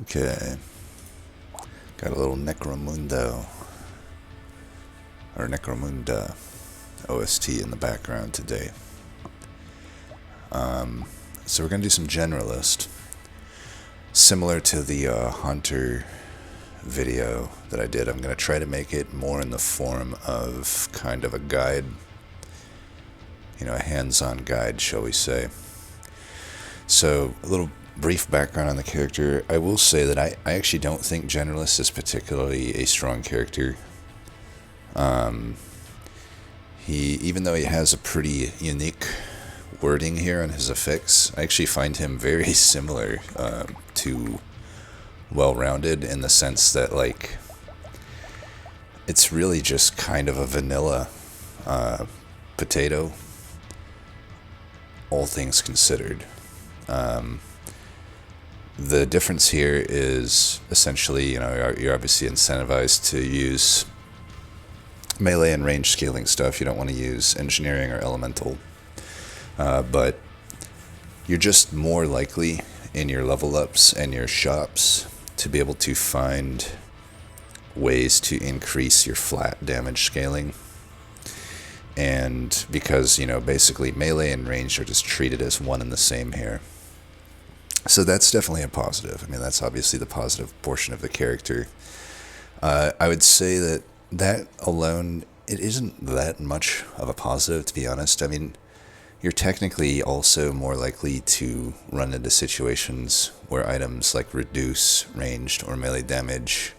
Okay, got a little Necromundo, or Necromunda OST in the background today. So we're going to do some Generalist, similar to the Hunter video that I did. I'm going to try to make it more in the form of kind of a guide, a hands-on guide, shall we say. So, a little brief background on the character. I will say that I actually don't think Generalist is particularly a strong character. Even though he has a pretty unique wording here on his effects, I actually find him very similar to Well-Rounded in the sense that, it's really just kind of a vanilla potato, all things considered. The difference here is essentially, you're obviously incentivized to use melee and range scaling stuff. You don't want to use engineering or elemental. But you're just more likely in your level ups and your shops to be able to find ways to increase your flat damage scaling. And because, basically melee and range are just treated as one and the same here. So that's definitely a positive. I mean, that's obviously the positive portion of the character. I would say that alone, it isn't that much of a positive, to be honest. I mean, you're technically also more likely to run into situations where items like reduce ranged or melee damage,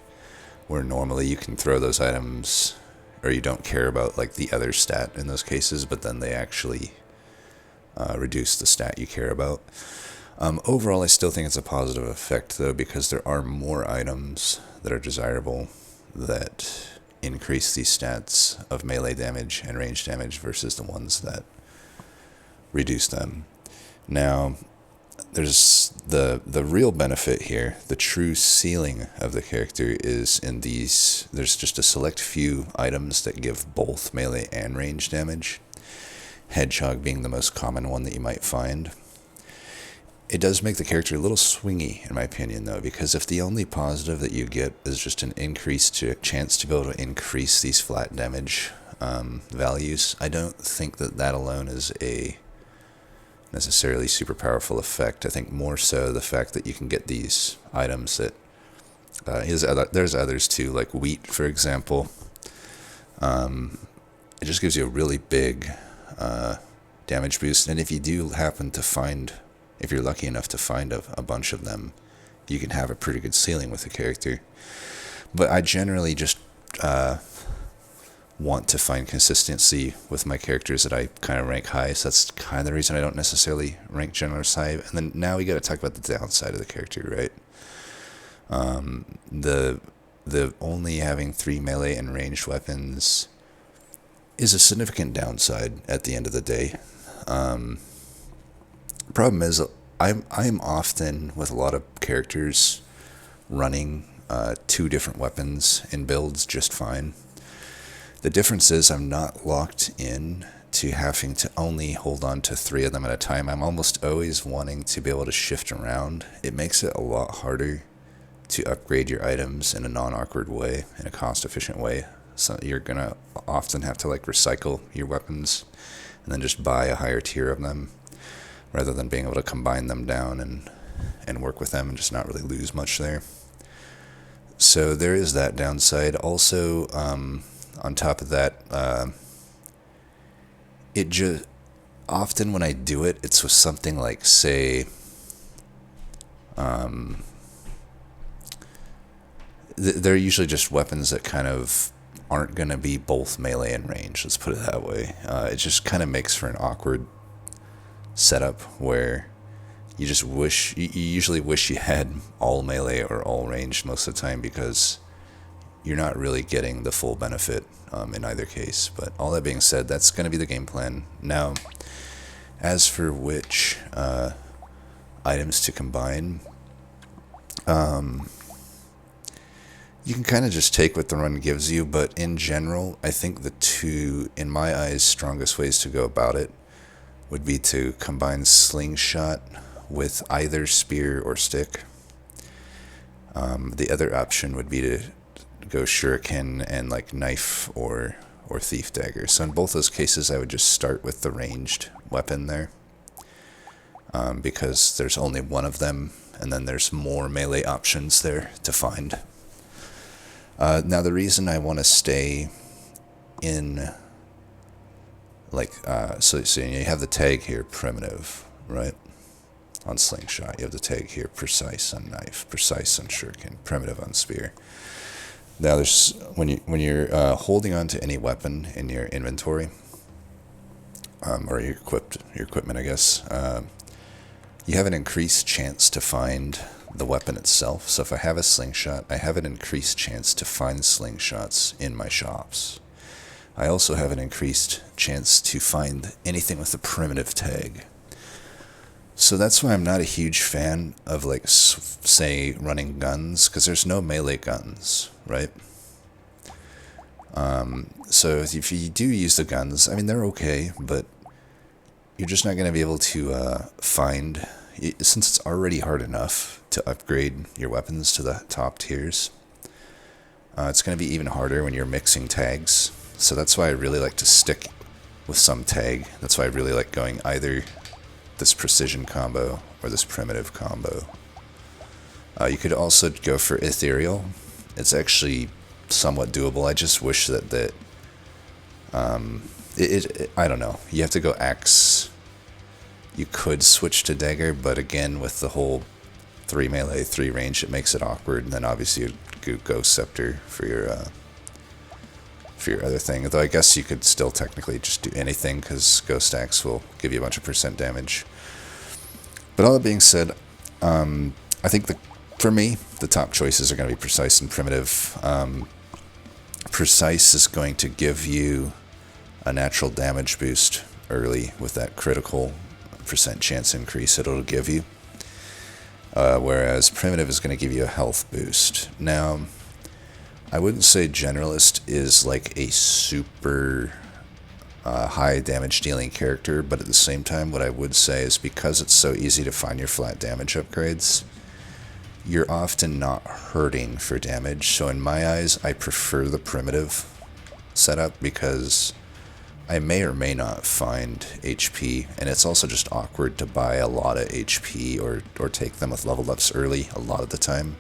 where normally you can throw those items, or you don't care about the other stat in those cases, but then they actually reduce the stat you care about. Overall, I still think it's a positive effect, though, because there are more items that are desirable that increase the stats of melee damage and range damage versus the ones that reduce them. Now, there's the real benefit here, the true ceiling of the character is in these. There's just a select few items that give both melee and range damage. Hedgehog being the most common one that you might find. It does make the character a little swingy, in my opinion, though, because if the only positive that you get is just an increased chance to be able to increase these flat damage values, I don't think that alone is a necessarily super powerful effect. I think more so the fact that you can get these items that there's others too, like wheat, for example. It just gives you a really big damage boost, and if you do happen to find, if you're lucky enough to find a bunch of them, you can have a pretty good ceiling with the character. But I generally just want to find consistency with my characters that I kind of rank high, so that's kind of the reason I don't necessarily rank Generalist high. And then now we got to talk about the downside of the character, right? The only having 3 melee and ranged weapons is a significant downside at the end of the day. Problem is, I'm often with a lot of characters running 2 different weapons in builds just fine. The difference is I'm not locked in to having to only hold on to 3 of them at a time. I'm almost always wanting to be able to shift around. It makes it a lot harder to upgrade your items in a non-awkward way, in a cost-efficient way. So you're going to often have to recycle your weapons and then just buy a higher tier of them, rather than being able to combine them down and work with them and just not really lose much there. So there is that downside. Also, on top of that, it just often when I do it, it's with something like, say, they're usually just weapons that kind of aren't going to be both melee and range, let's put it that way. It just kind of makes for an awkward setup where you usually wish you had all melee or all range most of the time, because you're not really getting the full benefit in either case. But all that being said, that's going to be the game plan. Now, as for which items to combine, you can kind of just take what the run gives you, but in general, I think the 2, in my eyes, strongest ways to go about it would be to combine slingshot with either spear or stick, The other option would be to go shuriken and like knife or thief dagger. So in both those cases, I would just start with the ranged weapon there, because there's only one of them, and then there's more melee options there to find. Now the reason I want to stay in, like, so you have the tag here, primitive, right? On slingshot, you have the tag here, precise on knife, precise on shuriken, primitive on spear. Now there's when you're holding on to any weapon in your inventory, or your equipment, I guess, you have an increased chance to find the weapon itself. So if I have a slingshot, I have an increased chance to find slingshots in my shops. I also have an increased chance to find anything with a primitive tag. So that's why I'm not a huge fan of, like, say, running guns, because there's no melee guns, right? So if you do use the guns, I mean, they're okay, but you're just not going to be able to find, since it's already hard enough to upgrade your weapons to the top tiers, it's going to be even harder when you're mixing tags. So that's why I really like to stick with some tag. That's why I really like going either this precision combo or this primitive combo. You could also go for ethereal. It's actually somewhat doable. I just wish that I don't know. You have to go axe. You could switch to dagger, but again, with the whole 3 melee, 3 range, it makes it awkward. And then obviously you go scepter for your other thing. Though I guess you could still technically just do anything, because ghost axe will give you a bunch of % damage. But all that being said, I think for me, the top choices are going to be precise and primitive. Precise is going to give you a natural damage boost early with that critical % chance increase it'll give you. Whereas primitive is going to give you a health boost. Now, I wouldn't say Generalist is like a super high damage dealing character, but at the same time, what I would say is because it's so easy to find your flat damage upgrades, you're often not hurting for damage. So in my eyes, I prefer the primitive setup because I may or may not find HP, and it's also just awkward to buy a lot of HP or take them with leveled ups early a lot of the time.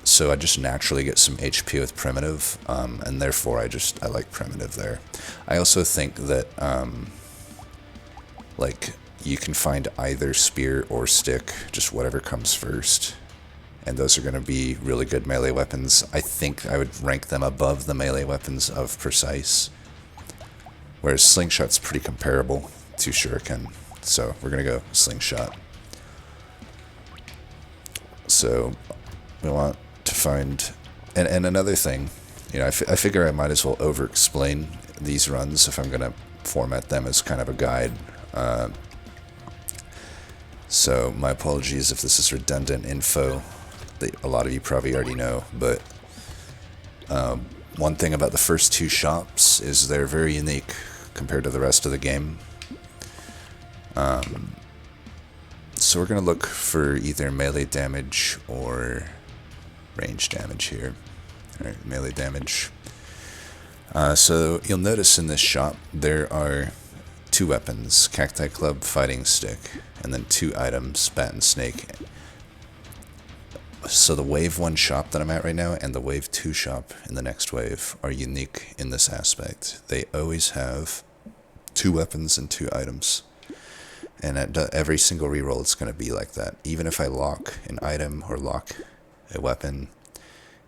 So I just naturally get some HP with primitive, and therefore I like primitive there. I also think that like you can find either spear or stick, just whatever comes first, and those are going to be really good melee weapons. I think I would rank them above the melee weapons of precise, whereas slingshot's pretty comparable to shuriken. So we're going to go slingshot. So we want to find, and another thing, I figure I might as well over-explain these runs if I'm going to format them as kind of a guide. So my apologies if this is redundant info that a lot of you probably already know, but one thing about the first 2 shops is they're very unique compared to the rest of the game. So we're going to look for either melee damage or range damage here. Alright, melee damage. So you'll notice in this shop there are 2 weapons, Cacti Club, Fighting Stick, and then 2 items, Bat and Snake. So the Wave 1 shop that I'm at right now and the Wave 2 shop in the next wave are unique in this aspect. They always have 2 weapons and 2 items. And at every single reroll it's going to be like that. Even if I lock an item or lock a weapon,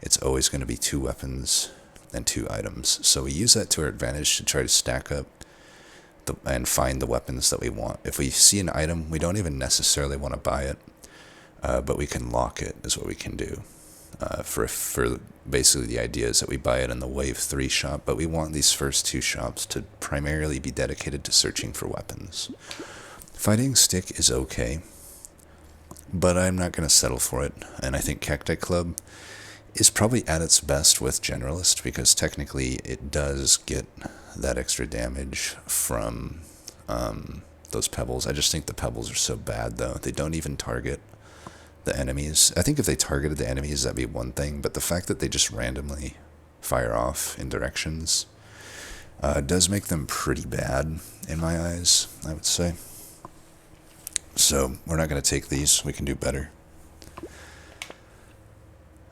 it's always going to be 2 weapons and 2 items. So we use that to our advantage to try to stack up and find the weapons that we want. If we see an item, we don't even necessarily want to buy it, but we can lock it is what we can do. For basically the idea is that we buy it in the Wave 3 shop, but we want these first 2 shops to primarily be dedicated to searching for weapons. Fighting Stick is okay, but I'm not going to settle for it, and I think Cacti Club is probably at its best with Generalist, because technically it does get that extra damage from those pebbles. I just think the pebbles are so bad, though. They don't even target the enemies. I think if they targeted the enemies, that'd be one thing, but the fact that they just randomly fire off in directions does make them pretty bad in my eyes, I would say. So we're not going to take these. We can do better.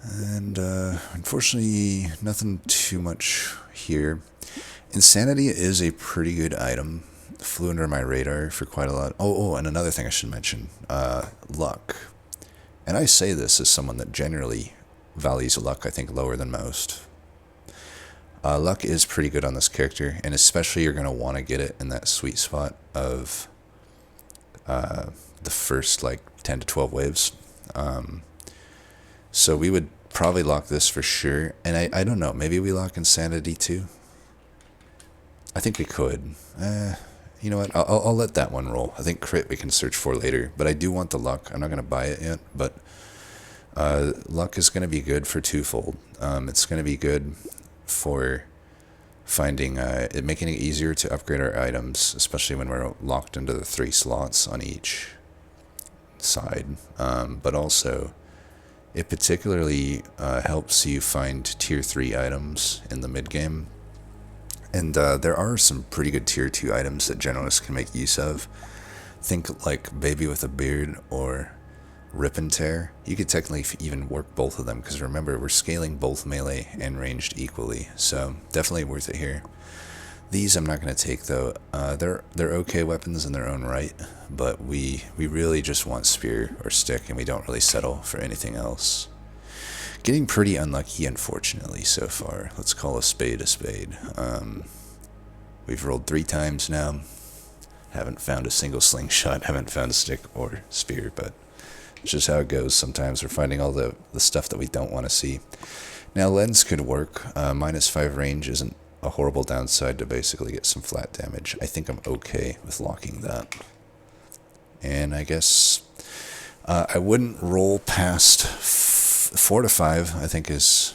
And unfortunately, nothing too much here. Insanity is a pretty good item. Flew under my radar for quite a lot. Oh, and another thing I should mention. Luck. And I say this as someone that generally values luck, I think, lower than most. Luck is pretty good on this character, and especially you're going to want to get it in that sweet spot of the first, 10 to 12 waves. So we would probably lock this for sure. And I don't know, maybe we lock Insanity too? I think we could. You know what, I'll let that one roll. I think crit we can search for later, but I do want the luck. I'm not going to buy it yet, but luck is going to be good for twofold. It's going to be good for finding making it easier to upgrade our items, especially when we're locked into the 3 slots on each side. But also, it particularly helps you find tier 3 items in the mid game. And there are some pretty good tier 2 items that Generalists can make use of. Think like Baby with a Beard or Rip and Tear. You could technically even work both of them, because remember, we're scaling both melee and ranged equally, so definitely worth it here. These I'm not going to take though. They're okay weapons in their own right, but we really just want Spear or Stick, and we don't really settle for anything else. Getting pretty unlucky, unfortunately, so far. Let's call a spade a spade. We've rolled 3 times now. Haven't found a single slingshot, haven't found a stick or spear, but it's just how it goes. Sometimes we're finding all the stuff that we don't want to see. Now, lens could work. -5 range isn't a horrible downside to basically get some flat damage. I think I'm okay with locking that. And I guess I wouldn't roll past 4 to 5, I think is...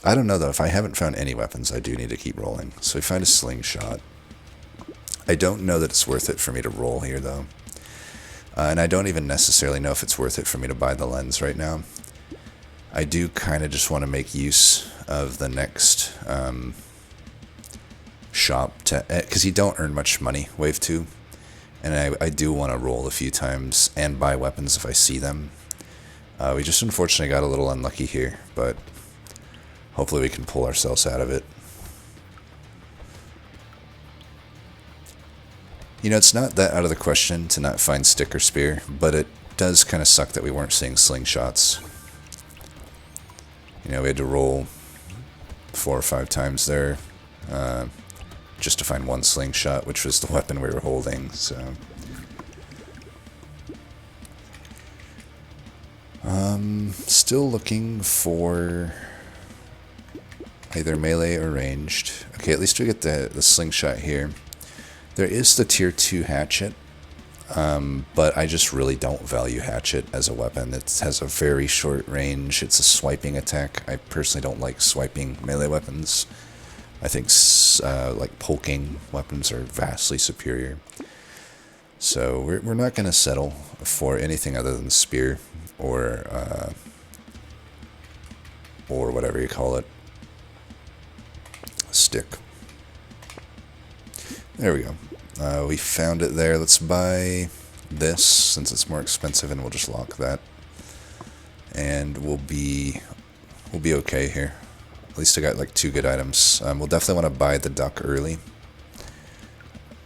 I don't know, though. If I haven't found any weapons, I do need to keep rolling. So we find a slingshot. I don't know that it's worth it for me to roll here, though. And I don't even necessarily know if it's worth it for me to buy the lens right now. I do kind of just want to make use of the next shop, because you don't earn much money, Wave 2. And I do want to roll a few times and buy weapons if I see them. We just unfortunately got a little unlucky here, but hopefully we can pull ourselves out of it. You know, it's not that out of the question to not find Stick or Spear, but it does kind of suck that we weren't seeing slingshots. You know, we had to roll 4 or 5 times there just to find one slingshot, which was the weapon we were holding, so... Still looking for either melee or ranged. Okay, at least we get the slingshot here. There is the tier 2 hatchet, but I just really don't value hatchet as a weapon. It has a very short range. It's a swiping attack. I personally don't like swiping melee weapons. I think like poking weapons are vastly superior. So we're not going to settle for anything other than spear or whatever you call it, stick. There we go. We found it there. Let's buy this since it's more expensive, and we'll just lock that. And we'll be okay here. At least I got like 2 good items. We'll definitely want to buy the duck early.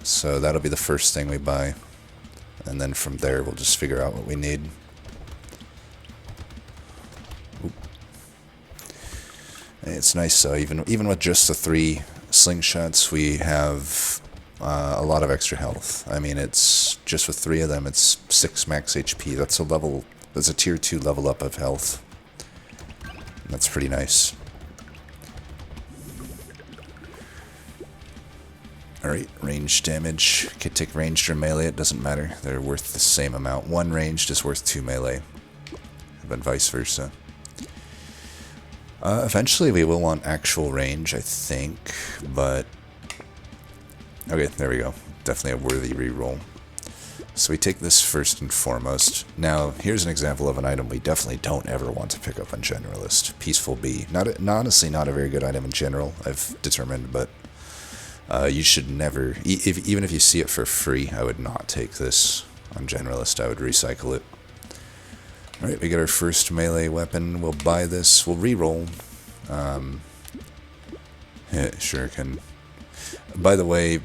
So that'll be the first thing we buy. And then from there we'll just figure out what we need. Oop. It's nice though, even with just the 3 slingshots, we have a lot of extra health. I mean, it's just with 3 of them, it's 6 max HP. That's a tier 2 level up of health. That's pretty nice. Alright, range damage. Could take ranged or melee, it doesn't matter. They're worth the same amount. 1 ranged is worth 2 melee, but vice versa. Eventually we will want actual range, I think, but... Okay, there we go. Definitely a worthy reroll. So we take this first and foremost. Now, here's an example of an item we definitely don't ever want to pick up on Generalist. Peaceful Bee. Honestly, not a very good item in general, I've determined, but you should never, even if you see it for free, I would not take this on Generalist. I would recycle it. Alright, we got our first melee weapon. We'll buy this. We'll reroll. Shuriken. By the way,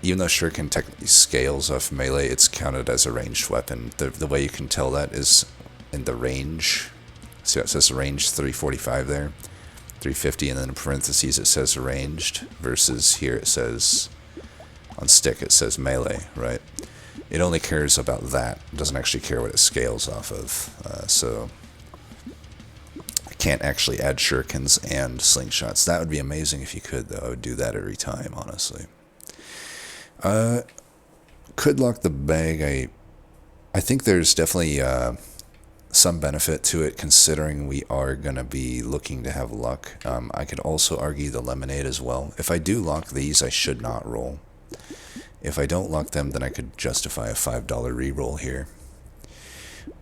even though Shuriken technically scales off melee, it's counted as a ranged weapon. The way you can tell that is in the range. See, it says range 345 there, 350, and then in parentheses it says ranged, versus here it says, on stick it says melee, right? It only cares about that. It doesn't actually care what it scales off of. So I can't actually add shurikens and slingshots. That would be amazing if you could, though. I would do that every time, honestly. Could lock the bag. I think there's definitely some benefit to it, considering we are going to be looking to have luck. I could also argue the lemonade as well. If I do lock these, I should not roll. If I don't lock them, then I could justify a $5 reroll here.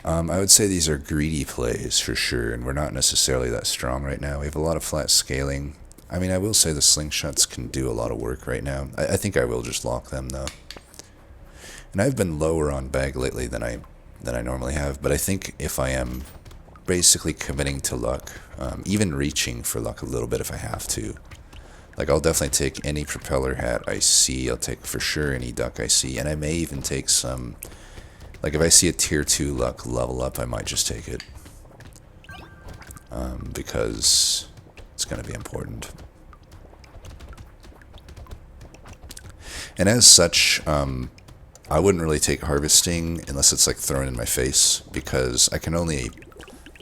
I would say these are greedy plays for sure, and we're not necessarily that strong right now. We have a lot of flat scaling. I mean, I will say the slingshots can do a lot of work right now. I think I will just lock them, though. And I've been lower on bag lately than I normally have, but I think if I am basically committing to luck, even reaching for luck a little bit if I have to, like I'll definitely take any propeller hat I see, I'll take for sure any duck I see, and I may even take some, like if I see a tier 2 luck level up, I might just take it, because it's going to be important. And as such, I wouldn't really take harvesting unless it's like thrown in my face, because I can only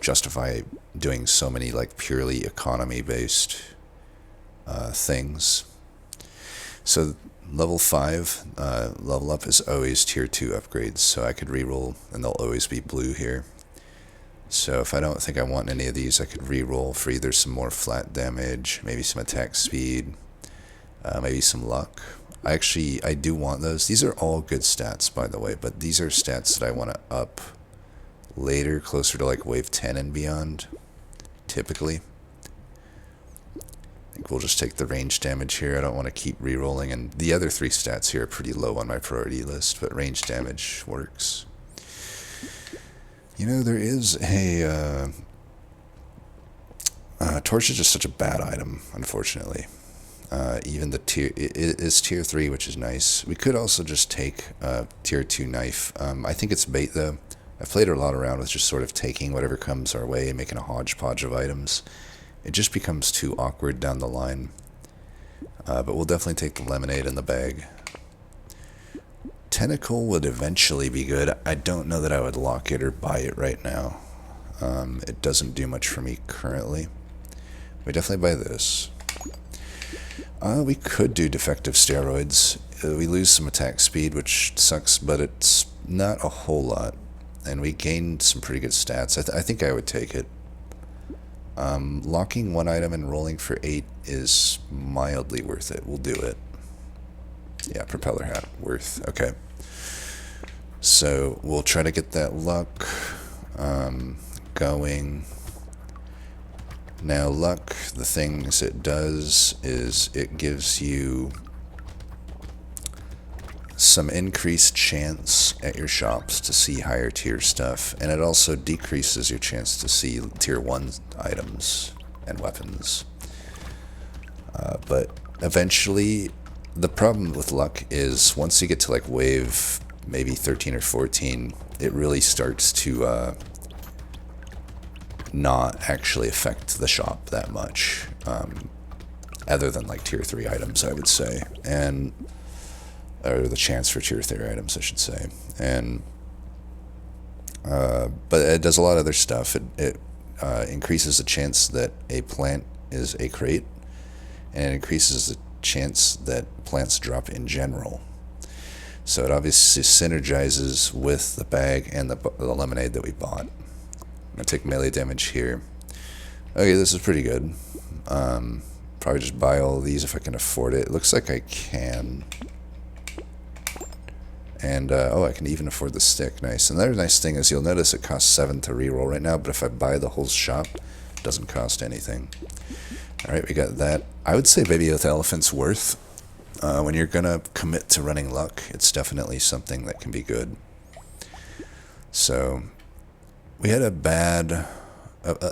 justify doing so many like purely economy based things. So level 5 level up is always tier 2 upgrades, so I could reroll and they'll always be blue here. So if I don't think I want any of these, I could reroll for either some more flat damage, maybe some attack speed, maybe some luck. I do want those. These are all good stats, by the way, but these are stats that I want to up later, closer to like wave 10 and beyond, typically. I think we'll just take the range damage here. I don't want to keep re-rolling, and the other 3 stats here are pretty low on my priority list, but range damage works. You know, there is a... torch is just such a bad item, unfortunately. Even the it is tier 3, which is nice. We could also just take tier 2 knife. I think it's bait, though. I've played a lot around with just sort of taking whatever comes our way and making a hodgepodge of items. It just becomes too awkward down the line. But we'll definitely take the lemonade in the bag. Tentacle would eventually be good. I don't know that I would lock it or buy it right now. It doesn't do much for me currently. We definitely buy this. We could do defective steroids. We lose some attack speed, which sucks, but it's not a whole lot. And we gained some pretty good stats. I think I would take it. Locking one item and rolling for 8 is mildly worth it. We'll do it. Yeah, propeller hat, worth. Okay. So we'll try to get that luck going. Now, luck, the things it does is it gives you some increased chance at your shops to see higher tier stuff, and it also decreases your chance to see tier 1 items and weapons. But eventually, the problem with luck is once you get to like wave maybe 13 or 14, it really starts to not actually affect the shop that much, other than like tier 3 items, I would say, and or the chance for tier 3 items, I should say, and but it does a lot of other stuff. It increases the chance that a plant is a crate, and it increases the chance that plants drop in general. So it obviously synergizes with the bag and the lemonade that we bought. I'm going to take melee damage here. Okay, this is pretty good. Probably just buy all of these if I can afford it. It looks like I can. And, oh, I can even afford the stick. Nice. Another nice thing is you'll notice it costs 7 to reroll right now, but if I buy the whole shop, it doesn't cost anything. Alright, we got that. I would say Baby with Elephant's worth. When you're going to commit to running luck, it's definitely something that can be good. So, we had a bad,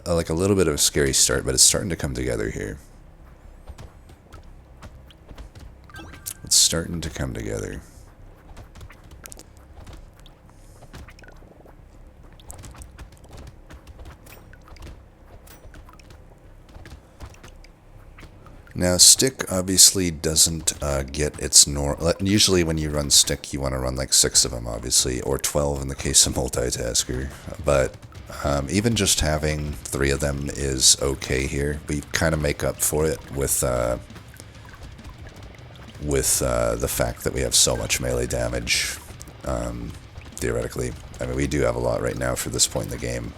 like a little bit of a scary start, but it's starting to come together here. It's starting to come together. Now, stick obviously doesn't get its usually when you run stick, you want to run like 6 of them, obviously, or 12 in the case of multitasker. But even just having 3 of them is okay here. We kind of make up for it with the fact that we have so much melee damage, theoretically. I mean, we do have a lot right now for this point in the game,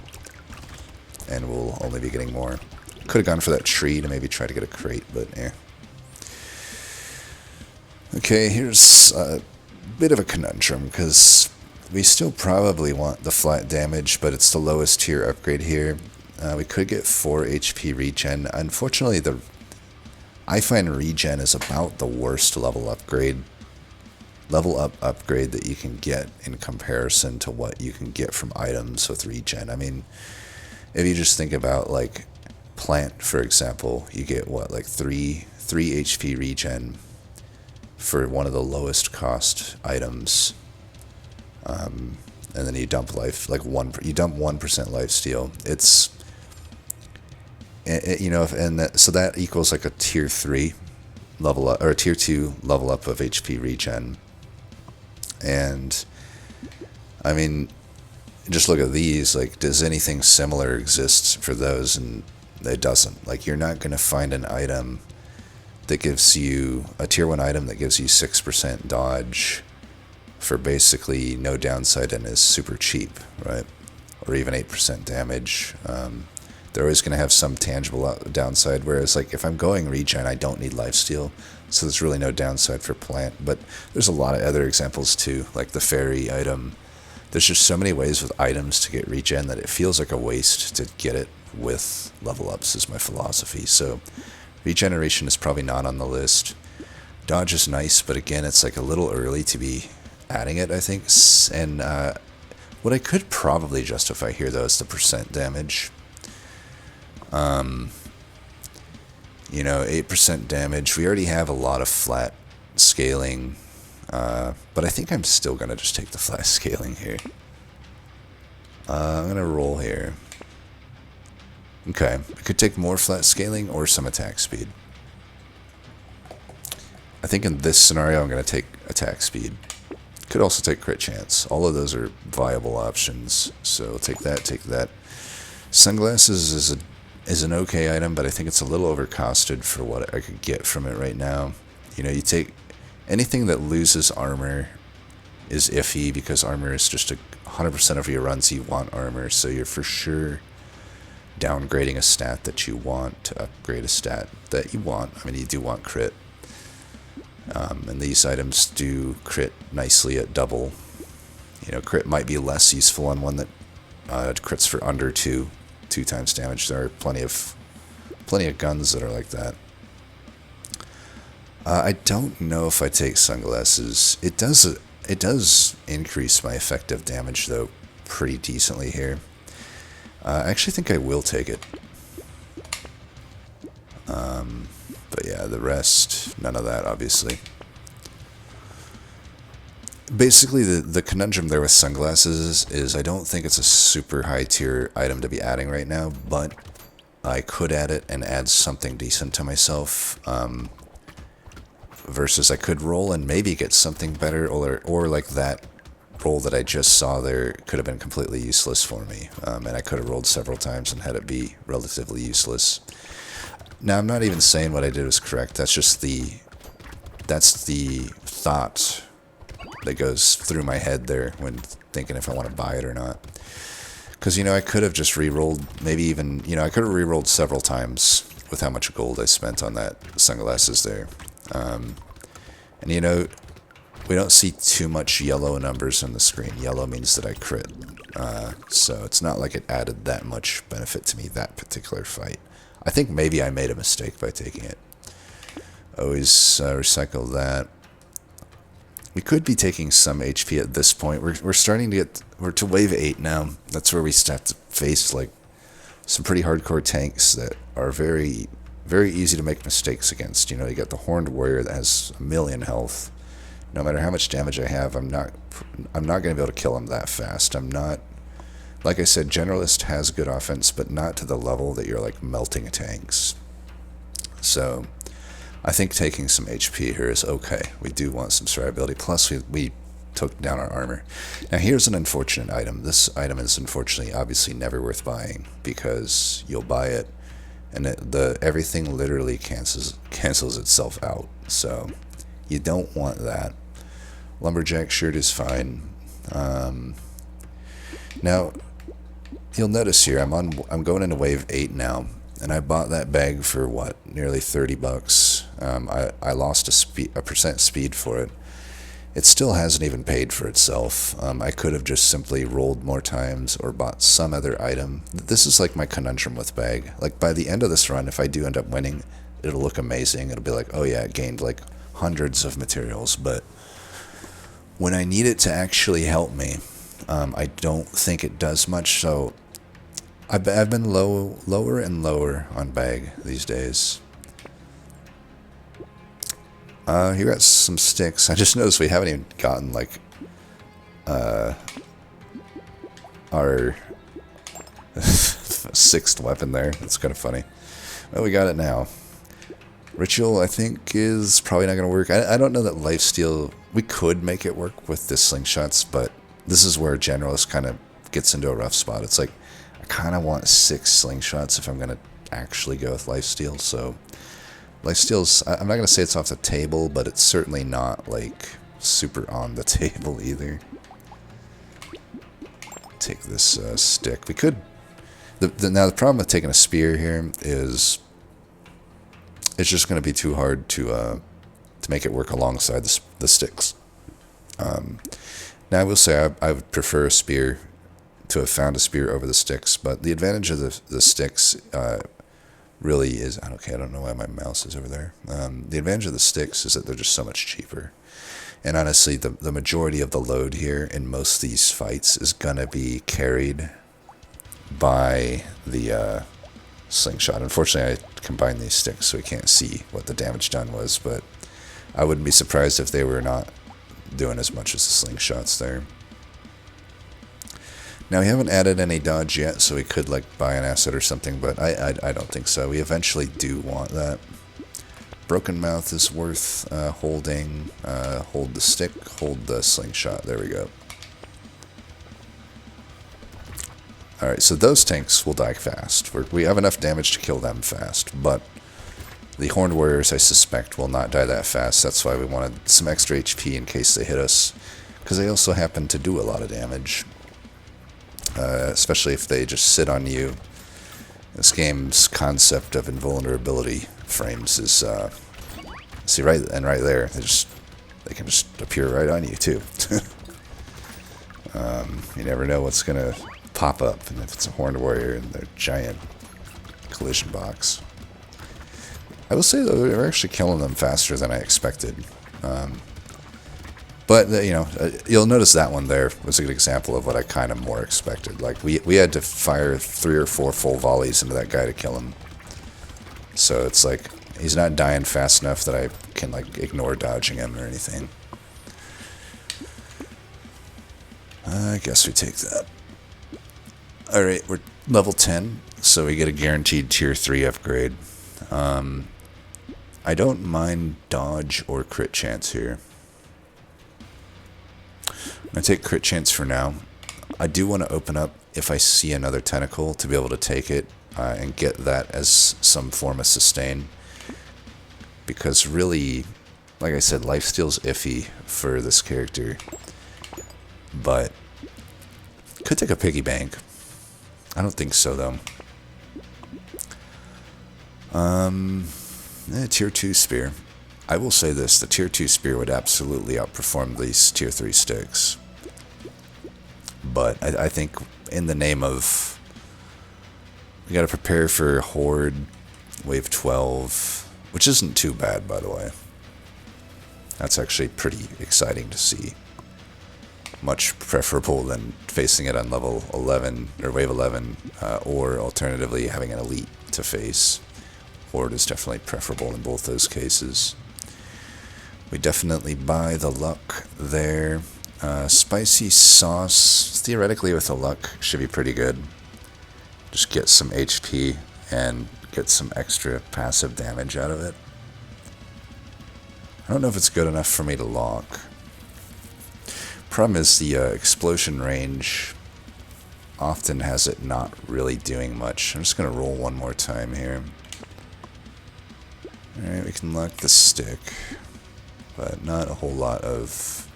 and we'll only be getting more. Could have gone for that tree to maybe try to get a crate, but eh. Okay, here's a bit of a conundrum, because we still probably want the flat damage, but it's the lowest tier upgrade here. We could get 4 HP regen. Unfortunately, I find regen is about the worst level up upgrade that you can get in comparison to what you can get from items with regen. I mean, if you just think about, like, plant, for example, you get what, like 3 HP regen for one of the lowest cost items, and then you dump life like you dump 1% lifesteal. It's you know, so that equals like a tier 3 level up or a tier 2 level up of HP regen. And I mean, just look at these. Like, does anything similar exist for those? And it doesn't. Like, you're not going to find an item that gives you a tier 1 item that gives you 6% dodge for basically no downside and is super cheap, right? Or even 8% damage. They're always going to have some tangible downside, whereas, like, if I'm going regen, I don't need lifesteal, so there's really no downside for plant. But there's a lot of other examples too, like the fairy item. There's just so many ways with items to get regen that it feels like a waste to get it with level ups, is my philosophy. So regeneration is probably not on the list. Dodge is nice, but again, it's like a little early to be adding it, I think. And what I could probably justify here, though, is the percent damage. You know, 8% damage. We already have a lot of flat scaling, but I think I'm still going to just take the flat scaling here. I'm going to roll here. Okay, I could take more flat scaling or some attack speed. I think in this scenario I'm going to take attack speed. Could also take crit chance. All of those are viable options, so take that, take that. Sunglasses is an okay item, but I think it's a little overcosted for what I could get from it right now. You know, you take anything that loses armor is iffy, because armor is just 100% of your runs you want armor, so you're for sure downgrading a stat that you want to upgrade a stat that you want. I mean, you do want crit. And these items do crit nicely at double. You know, crit might be less useful on one that crits for under 2 times damage. There are plenty of guns that are like that. I don't know if I take sunglasses. It does increase my effective damage, though, pretty decently here. I actually think I will take it. But yeah, the rest, none of that, obviously. Basically, the conundrum there with sunglasses is I don't think it's a super high tier item to be adding right now, but I could add it and add something decent to myself. Versus I could roll and maybe get something better, or like that roll that I just saw there could have been completely useless for me, and I could have rolled several times and had it be relatively useless. Now, I'm not even saying what I did was correct. That's the thought that goes through my head there when thinking if I want to buy it or not. Because, you know, I could have just re-rolled, maybe even, you know, I could have re-rolled several times with how much gold I spent on that sunglasses there. And, you know, we don't see too much yellow numbers on the screen. Yellow means that I crit. So it's not like it added that much benefit to me, that particular fight. I think maybe I made a mistake by taking it. Always recycle that. We could be taking some HP at this point. We're starting to get... We're to wave 8 now. That's where we start to face, like, some pretty hardcore tanks that are very, very easy to make mistakes against. You know, you got the Horned Warrior that has 1,000,000 health. No matter how much damage I have, I'm not going to be able to kill him that fast. I'm not... Like I said, Generalist has good offense, but not to the level that you're, like, melting tanks. So... I think taking some HP here is okay. We do want some survivability. Plus, we took down our armor. Now, here's an unfortunate item. This item is unfortunately, obviously, never worth buying because you'll buy it, and everything literally cancels itself out. So, you don't want that. Lumberjack shirt is fine. Now, you'll notice here I'm going into wave 8 now. And I bought that bag for, what, nearly $30. I lost a percent speed for it. It still hasn't even paid for itself. I could have just simply rolled more times or bought some other item. This is like my conundrum with bag. Like, by the end of this run, if I do end up winning, it'll look amazing. It'll be like, oh yeah, it gained like hundreds of materials. But when I need it to actually help me, I don't think it does much. So... I've been lower and lower on bag these days. Here got some sticks. I just noticed we haven't even gotten, like, our 6th weapon there. That's kind of funny. Well, we got it now. Ritual, I think, is probably not going to work. I don't know that lifesteal... We could make it work with the slingshots, but this is where Generalist kind of gets into a rough spot. It's like... I kind of want 6 slingshots if I'm going to actually go with lifesteal, so lifesteal's, I'm not going to say it's off the table, but it's certainly not, like, super on the table either. Take this stick. We could, now the problem with taking a spear here is it's just going to be too hard to make it work alongside the sticks. Now I will say I would prefer a spear to have found a spear over the sticks, but the advantage of the sticks really is... Okay, I don't know why my mouse is over there. The advantage of the sticks is that they're just so much cheaper. And honestly, the majority of the load here in most of these fights is going to be carried by the slingshot. Unfortunately, I combined these sticks so we can't see what the damage done was, but I wouldn't be surprised if they were not doing as much as the slingshots there. Now, we haven't added any dodge yet, so we could, like, buy an asset or something, but I don't think so. We eventually do want that. Broken Mouth is worth holding. Hold the stick, hold the slingshot. There we go. Alright, so those tanks will die fast. We have enough damage to kill them fast, but the Horned Warriors, I suspect, will not die that fast. That's why we wanted some extra HP in case they hit us, because they also happen to do a lot of damage. Especially if they just sit on you. This game's concept of invulnerability frames is, see, right there, they can just appear right on you too. You never know what's gonna pop up, and if it's a Horned Warrior in their giant collision box. I will say though, we're actually killing them faster than I expected. But, you know, you'll notice that one there was a good example of what I kind of more expected. Like, we had to fire 3 or 4 full volleys into that guy to kill him. So it's like, he's not dying fast enough that I can, like, ignore dodging him or anything. I guess we take that. Alright, we're level 10, so we get a guaranteed tier 3 upgrade. I don't mind dodge or crit chance here. I'm going to take crit chance for now. I do want to open up, if I see another tentacle, to be able to take it and get that as some form of sustain. Because really, like I said, lifesteal's iffy for this character. But, could take a piggy bank. I don't think so, though. Tier 2 spear. I will say this, the tier 2 spear would absolutely outperform these tier 3 sticks. But I think in the name of, we gotta prepare for Horde, wave 12, which isn't too bad, by the way. That's actually pretty exciting to see. Much preferable than facing it on level 11, or wave 11, or alternatively having an elite to face. Horde is definitely preferable in both those cases. We definitely buy the luck there. Spicy sauce, theoretically with the luck, should be pretty good. Just get some HP and get some extra passive damage out of it. I don't know if it's good enough for me to lock. Problem is the explosion range often has it not really doing much. I'm just going to roll one more time here. Alright, we can lock the stick, but not a whole lot of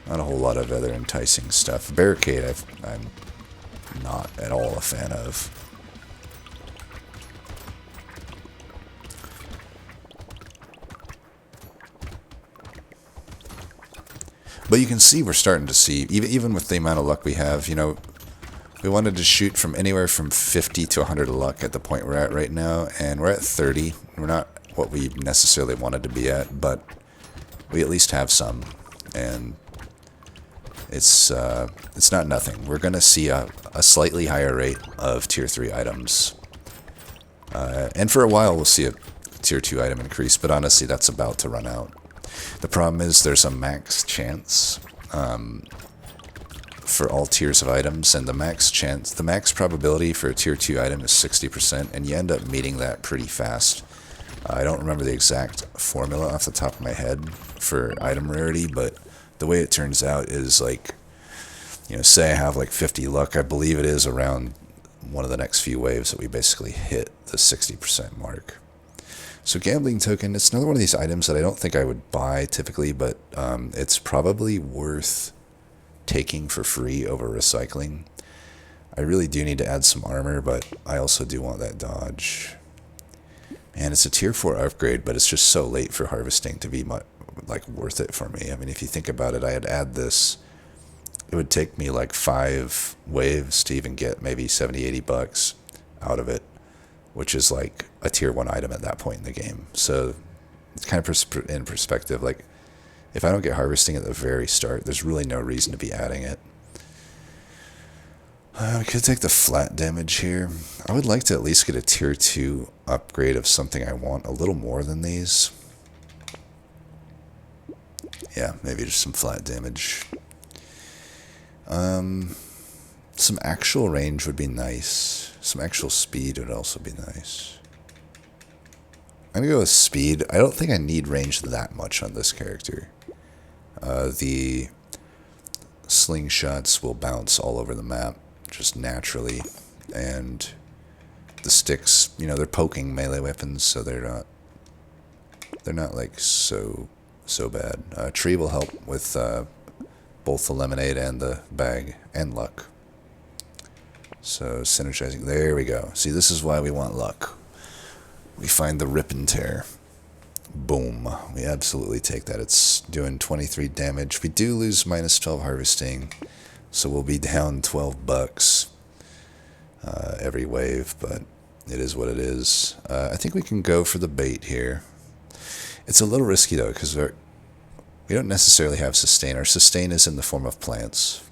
other enticing stuff. Barricade I'm not at all a fan of. But you can see we're starting to see, even with the amount of luck we have, you know, we wanted to shoot from anywhere from 50 to 100 luck at the point we're at right now, and we're at 30. We're not what we necessarily wanted to be at, but we at least have some, and it's not nothing. We're going to see a slightly higher rate of tier 3 items, and for a while we'll see a tier 2 item increase, but honestly that's about to run out. The problem is there's a max chance for all tiers of items, and the max probability for a tier 2 item is 60%, and you end up meeting that pretty fast. I don't remember the exact formula off the top of my head for item rarity, but the way it turns out is, like, you know, say I have like 50 luck, I believe it is around one of the next few waves that we basically hit the 60% mark. So gambling token, it's another one of these items that I don't think I would buy typically, but it's probably worth taking for free over recycling. I really do need to add some armor, but I also do want that dodge. And it's a tier 4 upgrade, but it's just so late for harvesting to be like worth it for me. I mean, if you think about it, I'd add this, it would take me like 5 waves to even get maybe 70, 80 bucks out of it, which is like a tier 1 item at that point in the game. So it's kind of in perspective, like, if I don't get harvesting at the very start, there's really no reason to be adding it. We could take the flat damage here. I would like to at least get a tier 2 upgrade of something I want a little more than these. Yeah, maybe just some flat damage. Some actual range would be nice. Some actual speed would also be nice. I'm going to go with speed. I don't think I need range that much on this character. The slingshots will bounce all over the map just naturally, and the sticks, you know, they're poking melee weapons, so they're not like so bad. Tree will help with both the lemonade and the bag and luck. So synergizing, there we go. See, this is why we want luck. We find the rip and tear. Boom. We absolutely take that. It's doing 23 damage. We do lose minus 12 harvesting, so we'll be down 12 bucks every wave, but it is what it is. I think we can go for the bait here. It's a little risky though, because we don't necessarily have sustain. Our sustain is in the form of plants.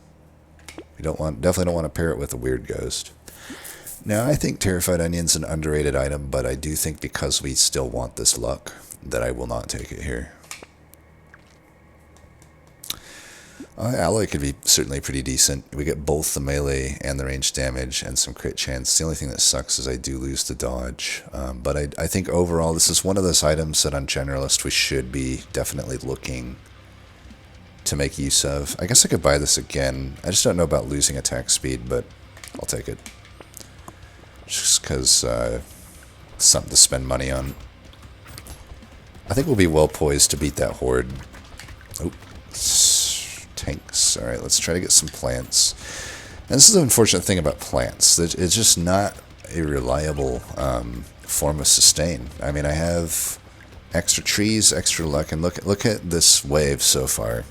We definitely don't want to pair it with a weird ghost. Now, I think Terrified Onion's an underrated item, but I do think because we still want this luck, that I will not take it here. Alloy could be certainly pretty decent. We get both the melee and the range damage and some crit chance. The only thing that sucks is I do lose the dodge. But I think overall this is one of those items that on Generalist we should be definitely looking to make use of. I guess I could buy this again. I just don't know about losing attack speed, but I'll take it. Just because it's something to spend money on. I think we'll be well poised to beat that horde. Oh, tanks. Alright, let's try to get some plants. And this is the unfortunate thing about plants. It's just not a reliable form of sustain. I mean, I have extra trees, extra luck, and look at this wave so far.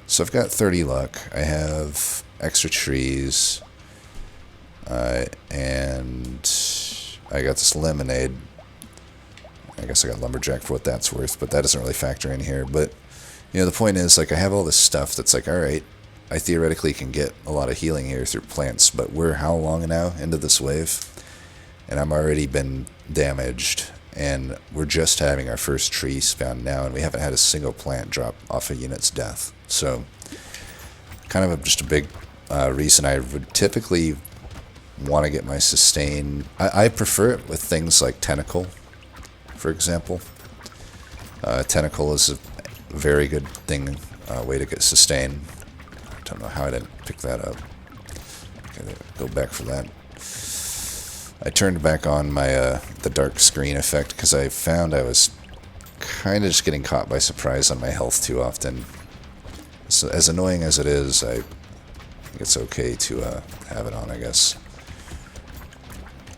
So I've got 30 luck. I have extra trees, and I got this lemonade. I guess I got lumberjack for what that's worth, but that doesn't really factor in here. But the point is, like, I have all this stuff that's like, all right, I theoretically can get a lot of healing here through plants, but we're how long now into this wave? And I'm already been damaged, and we're just having our first tree spawn now, and we haven't had a single plant drop off a unit's death. So, kind of just a big reason I would typically want to get my sustain. I prefer it with things like Tentacle, for example. Tentacle is a very good thing, way to get sustain. I don't know how I didn't pick that up. Okay, go back for that. I turned back on my the dark screen effect because I found I was kind of just getting caught by surprise on my health too often. So as annoying as it is, I think it's okay to have it on, I guess.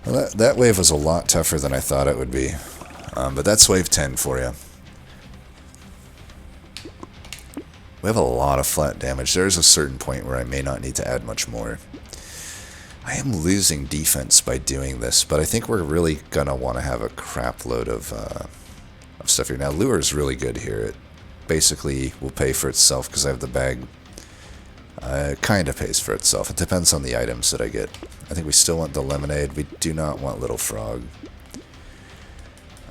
Well, that wave was a lot tougher than I thought it would be. But that's wave 10 for you. We have a lot of flat damage. There's a certain point where I may not need to add much more. I am losing defense by doing this, but I think we're really going to want to have a crap load of stuff here. Now, Lure is really good here. It basically will pay for itself because I have the bag. It kind of pays for itself. It depends on the items that I get. I think we still want the lemonade. We do not want Little Frog.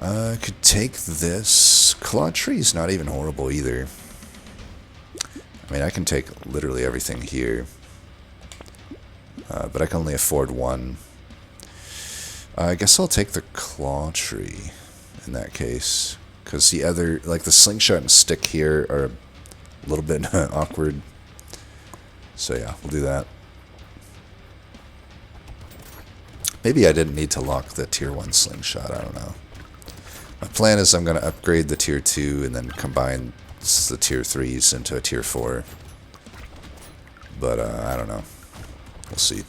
Could take this. Claw Tree is not even horrible either. I mean, I can take literally everything here. But I can only afford one. I guess I'll take the Claw Tree in that case. Because the other, like the Slingshot and Stick here are a little bit awkward. So yeah, we'll do that. Maybe I didn't need to lock the tier 1 Slingshot, I don't know. My plan is I'm going to upgrade the tier 2 and then combine the tier 3s into a tier 4. But I don't know. We'll see.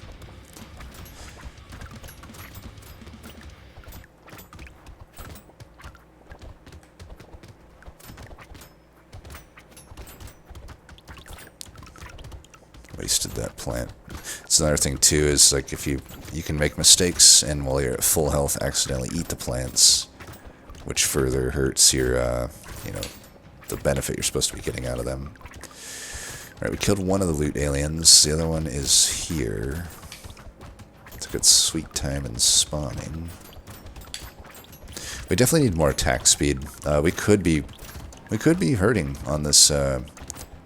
Wasted that plant. It's another thing too is like if you can make mistakes and while you're at full health accidentally eat the plants, which further hurts your the benefit you're supposed to be getting out of them. Alright, we killed one of the loot aliens. The other one is here. Took its sweet time in spawning. We definitely need more attack speed. We could be hurting on this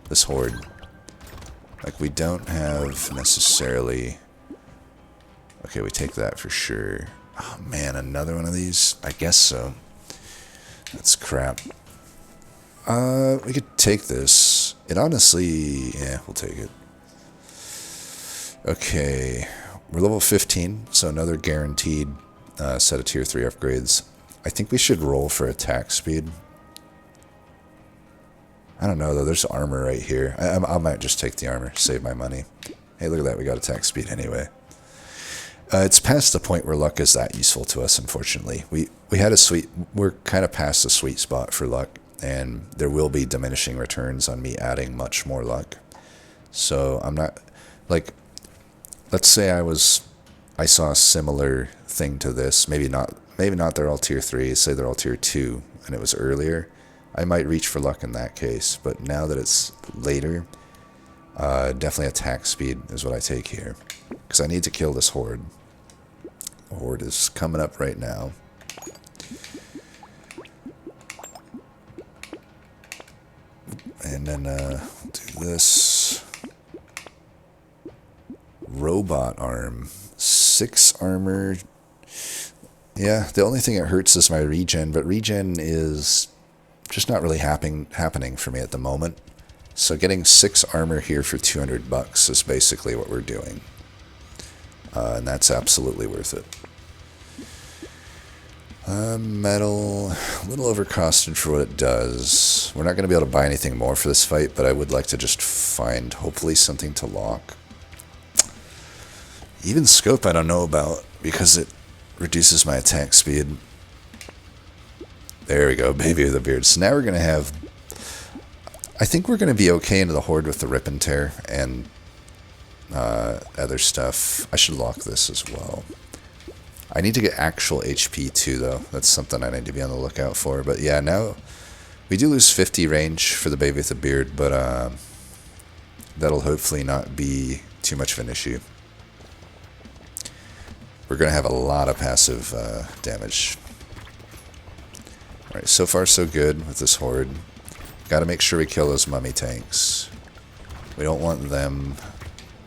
this horde. Like we don't have necessarily. Okay, we take that for sure. Oh man, another one of these? I guess so. That's crap. We could take this. It honestly, yeah, we'll take it. Okay, we're level 15, so another guaranteed set of tier 3 upgrades. I think we should roll for attack speed. I don't know though, there's armor right here. I might just take the armor, save my money. Hey, look at that, we got attack speed anyway. It's past the point where luck is that useful to us, unfortunately. We had we're kind of past the sweet spot for luck. And there will be diminishing returns on me adding much more luck. So I'm not, like, let's say I saw a similar thing to this. Maybe not they're all tier 3, say they're all tier 2, and it was earlier. I might reach for luck in that case. But now that it's later, definitely attack speed is what I take here. Because I need to kill this horde. The horde is coming up right now. And then do this. Robot arm. 6 armor. Yeah, the only thing it hurts is my regen, but regen is just not really happening for me at the moment. So getting 6 armor here for $200 is basically what we're doing. And that's absolutely worth it. Metal, a little overcosted for what it does. We're not going to be able to buy anything more for this fight, but I would like to just find, hopefully, something to lock. Even scope I don't know about, because it reduces my attack speed. There we go, baby with a beard. So now we're going to have... I think we're going to be okay into the Horde with the Rip and Tear and other stuff. I should lock this as well. I need to get actual HP too, though. That's something I need to be on the lookout for. But yeah, now we do lose 50 range for the baby with the beard, but that'll hopefully not be too much of an issue. We're going to have a lot of passive damage. Alright, so far so good with this Horde. Got to make sure we kill those mummy tanks. We don't want them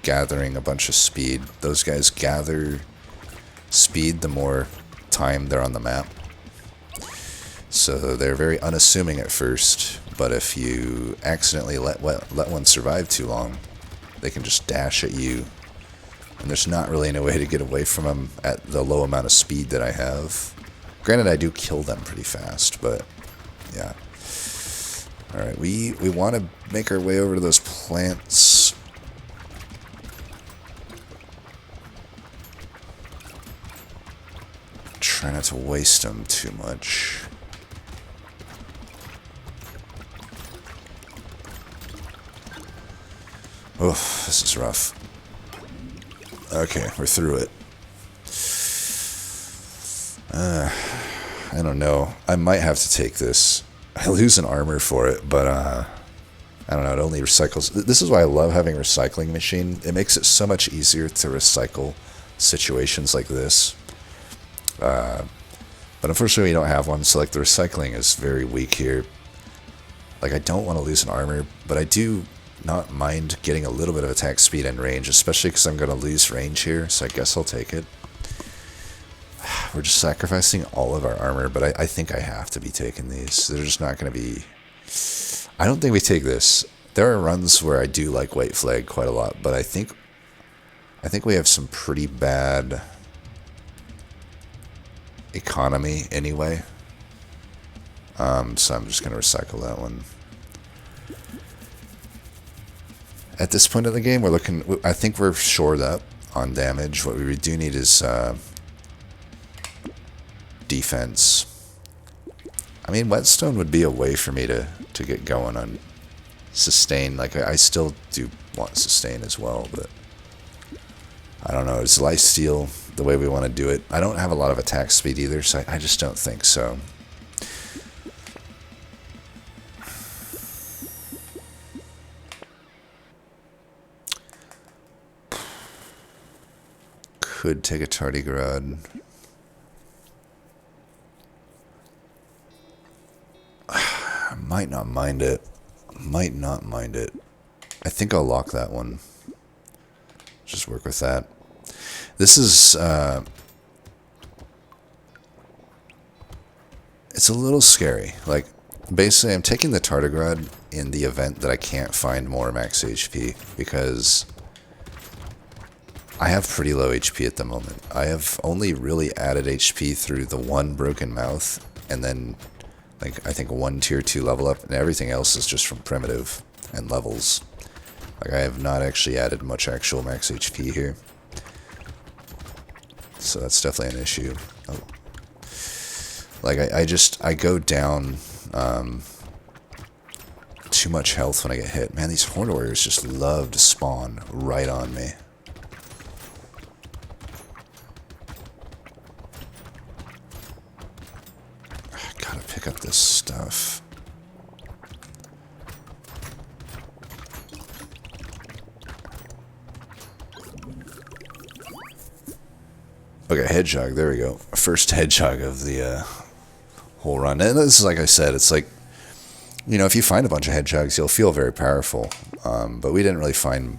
gathering a bunch of speed. Those guys gather speed the more time they're on the map. So they're very unassuming at first, but if you accidentally let one survive too long, they can just dash at you. And there's not really any way to get away from them at the low amount of speed that I have. Granted, I do kill them pretty fast, but yeah. Alright, we want to make our way over to those plants. Try not to waste them too much. Oof, this is rough. Okay, we're through it. I don't know. I might have to take this. I lose an armor for it, but I don't know. It only recycles. This is why I love having a recycling machine. It makes it so much easier to recycle situations like this. But unfortunately, we don't have one, so like the recycling is very weak here. Like I don't want to lose an armor, but I do not mind getting a little bit of attack speed and range, especially because I'm going to lose range here, so I guess I'll take it. We're just sacrificing all of our armor, but I think I have to be taking these. They're just not going to be... I don't think we take this. There are runs where I do like White Flag quite a lot, but I think we have some pretty bad economy anyway. So I'm just going to recycle that one. At this point in the game, we're looking... I think we're shored up on damage. What we do need is defense. I mean, Whetstone would be a way for me to get going on sustain. Like, I still do want sustain as well, but I don't know. Is lifesteal the way we want to do it? I don't have a lot of attack speed either, so I just don't think so. Could take a tardigrade. Might not mind it. Might not mind it. I think I'll lock that one. Just work with that. This is... it's a little scary. Like, basically, I'm taking the tardigrade in the event that I can't find more max HP, because I have pretty low HP at the moment. I have only really added HP through the one broken mouth, and then... like I think one tier 2 level up, and everything else is just from primitive and levels. Like I have not actually added much actual max HP here. So that's definitely an issue. Oh. Like I go down too much health when I get hit. Man, these Horde Warriors just love to spawn right on me. Pick up this stuff. Okay, hedgehog, there we go. First hedgehog of the whole run. And this is like I said, it's like, you know, if you find a bunch of hedgehogs, you'll feel very powerful. But we didn't really find...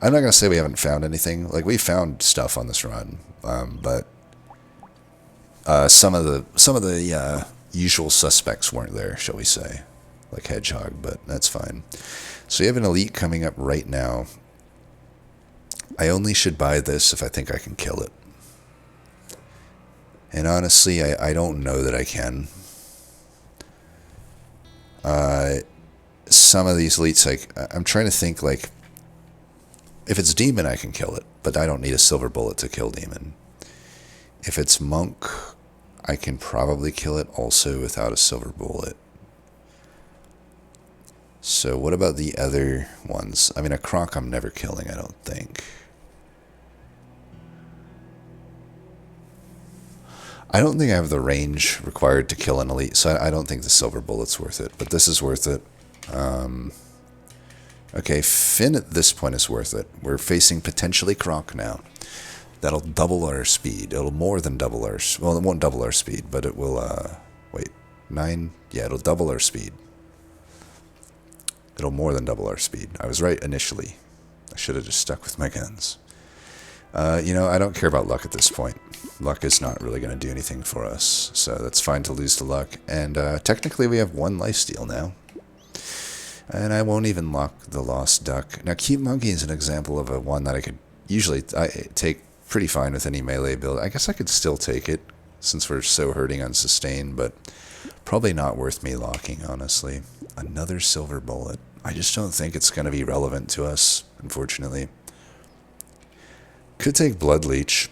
I'm not going to say we haven't found anything. Like, we found stuff on this run. But some of the usual suspects weren't there, shall we say, like hedgehog, but that's fine. So you have an elite coming up right now. I only should buy this if I think I can kill it. And honestly, I don't know that I can. Some of these elites, like, I'm trying to think, like, if it's demon, I can kill it, but I don't need a silver bullet to kill demon. If it's monk, I can probably kill it also without a silver bullet. So what about the other ones? I mean, a croc I'm never killing, I don't think. I don't think I have the range required to kill an elite, so I don't think the silver bullet's worth it. But this is worth it. Okay, Finn at this point is worth it. We're facing potentially croc now. That'll double our speed. It'll more than double our... Well, it won't double our speed, but it will... wait, 9? Yeah, it'll double our speed. It'll more than double our speed. I was right initially. I should have just stuck with my guns. You know, I don't care about luck at this point. Luck is not really going to do anything for us, so that's fine to lose to luck. And technically we have 1 lifesteal now. And I won't even lock the Lost Duck. Now, Cute Monkey is an example of a one that I could usually take pretty fine with any melee build. I guess I could still take it, since we're so hurting on sustain, but probably not worth me locking, honestly. Another silver bullet. I just don't think it's going to be relevant to us, unfortunately. Could take Blood Leech.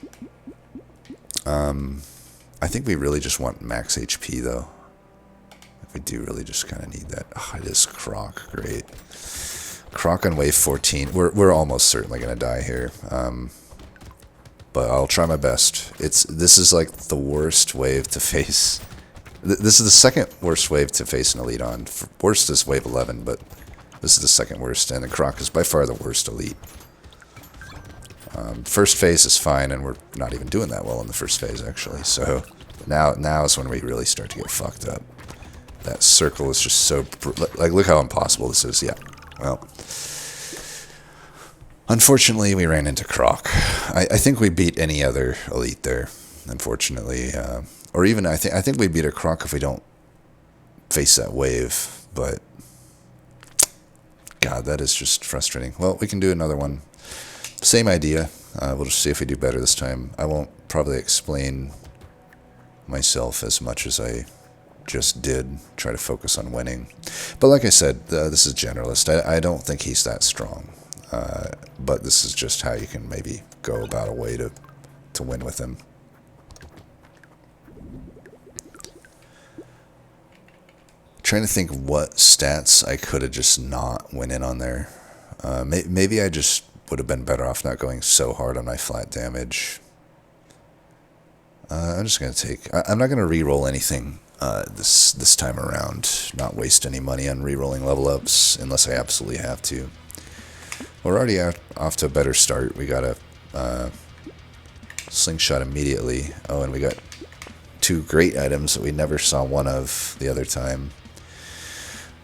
I think we really just want max HP, though. We do really just kind of need that. Oh, it is Croc. Great. Croc on wave 14. We're almost certainly going to die here. But I'll try my best. This is like the worst wave to face. This is the second worst wave to face an elite on. Worst is wave 11, but this is the second worst, and the Croc is by far the worst elite. First phase is fine, and we're not even doing that well in the first phase, actually. So now is when we really start to get fucked up. That circle is just so... Like, look how impossible this is. Yeah, well... Unfortunately, we ran into Croc. I think we beat any other elite there, unfortunately. Or even, I think we beat a Croc if we don't face that wave. But, God, that is just frustrating. Well, we can do another one. Same idea. We'll just see if we do better this time. I won't probably explain myself as much as I just did. Try to focus on winning. But like I said, this is Generalist. I don't think he's that strong. But this is just how you can maybe go about a way to win with him. Trying to think what stats I could have just not went in on there. Maybe I just would have been better off not going so hard on my flat damage. I'm just going to take... I'm not going to re-roll anything this time around. Not waste any money on re-rolling level ups unless I absolutely have to. We're already off to a better start. We got a slingshot immediately. Oh, and we got 2 great items that we never saw one of the other time.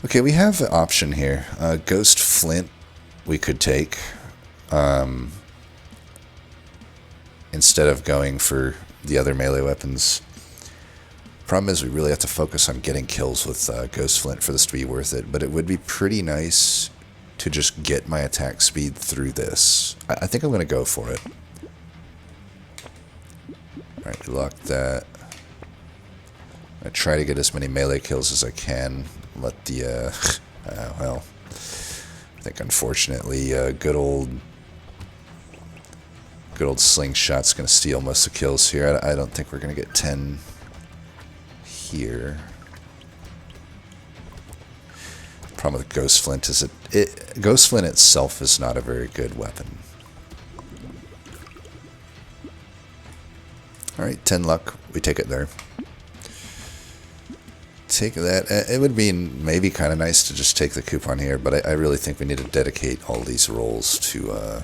Okay, we have an option here. Ghost Flint we could take. Instead of going for the other melee weapons. Problem is we really have to focus on getting kills with Ghost Flint for this to be worth it. But it would be pretty nice to just get my attack speed through this. I think I'm going to go for it. Alright, we locked that. I try to get as many melee kills as I can. Let the, well, I think unfortunately, good old slingshot's going to steal most of the kills here. I don't think we're going to get 10 here. Problem with Ghost Flint is Ghost Flint itself is not a very good weapon. Alright, 10 luck. We take it there. Take that. It would be maybe kind of nice to just take the coupon here, but I really think we need to dedicate all these rolls to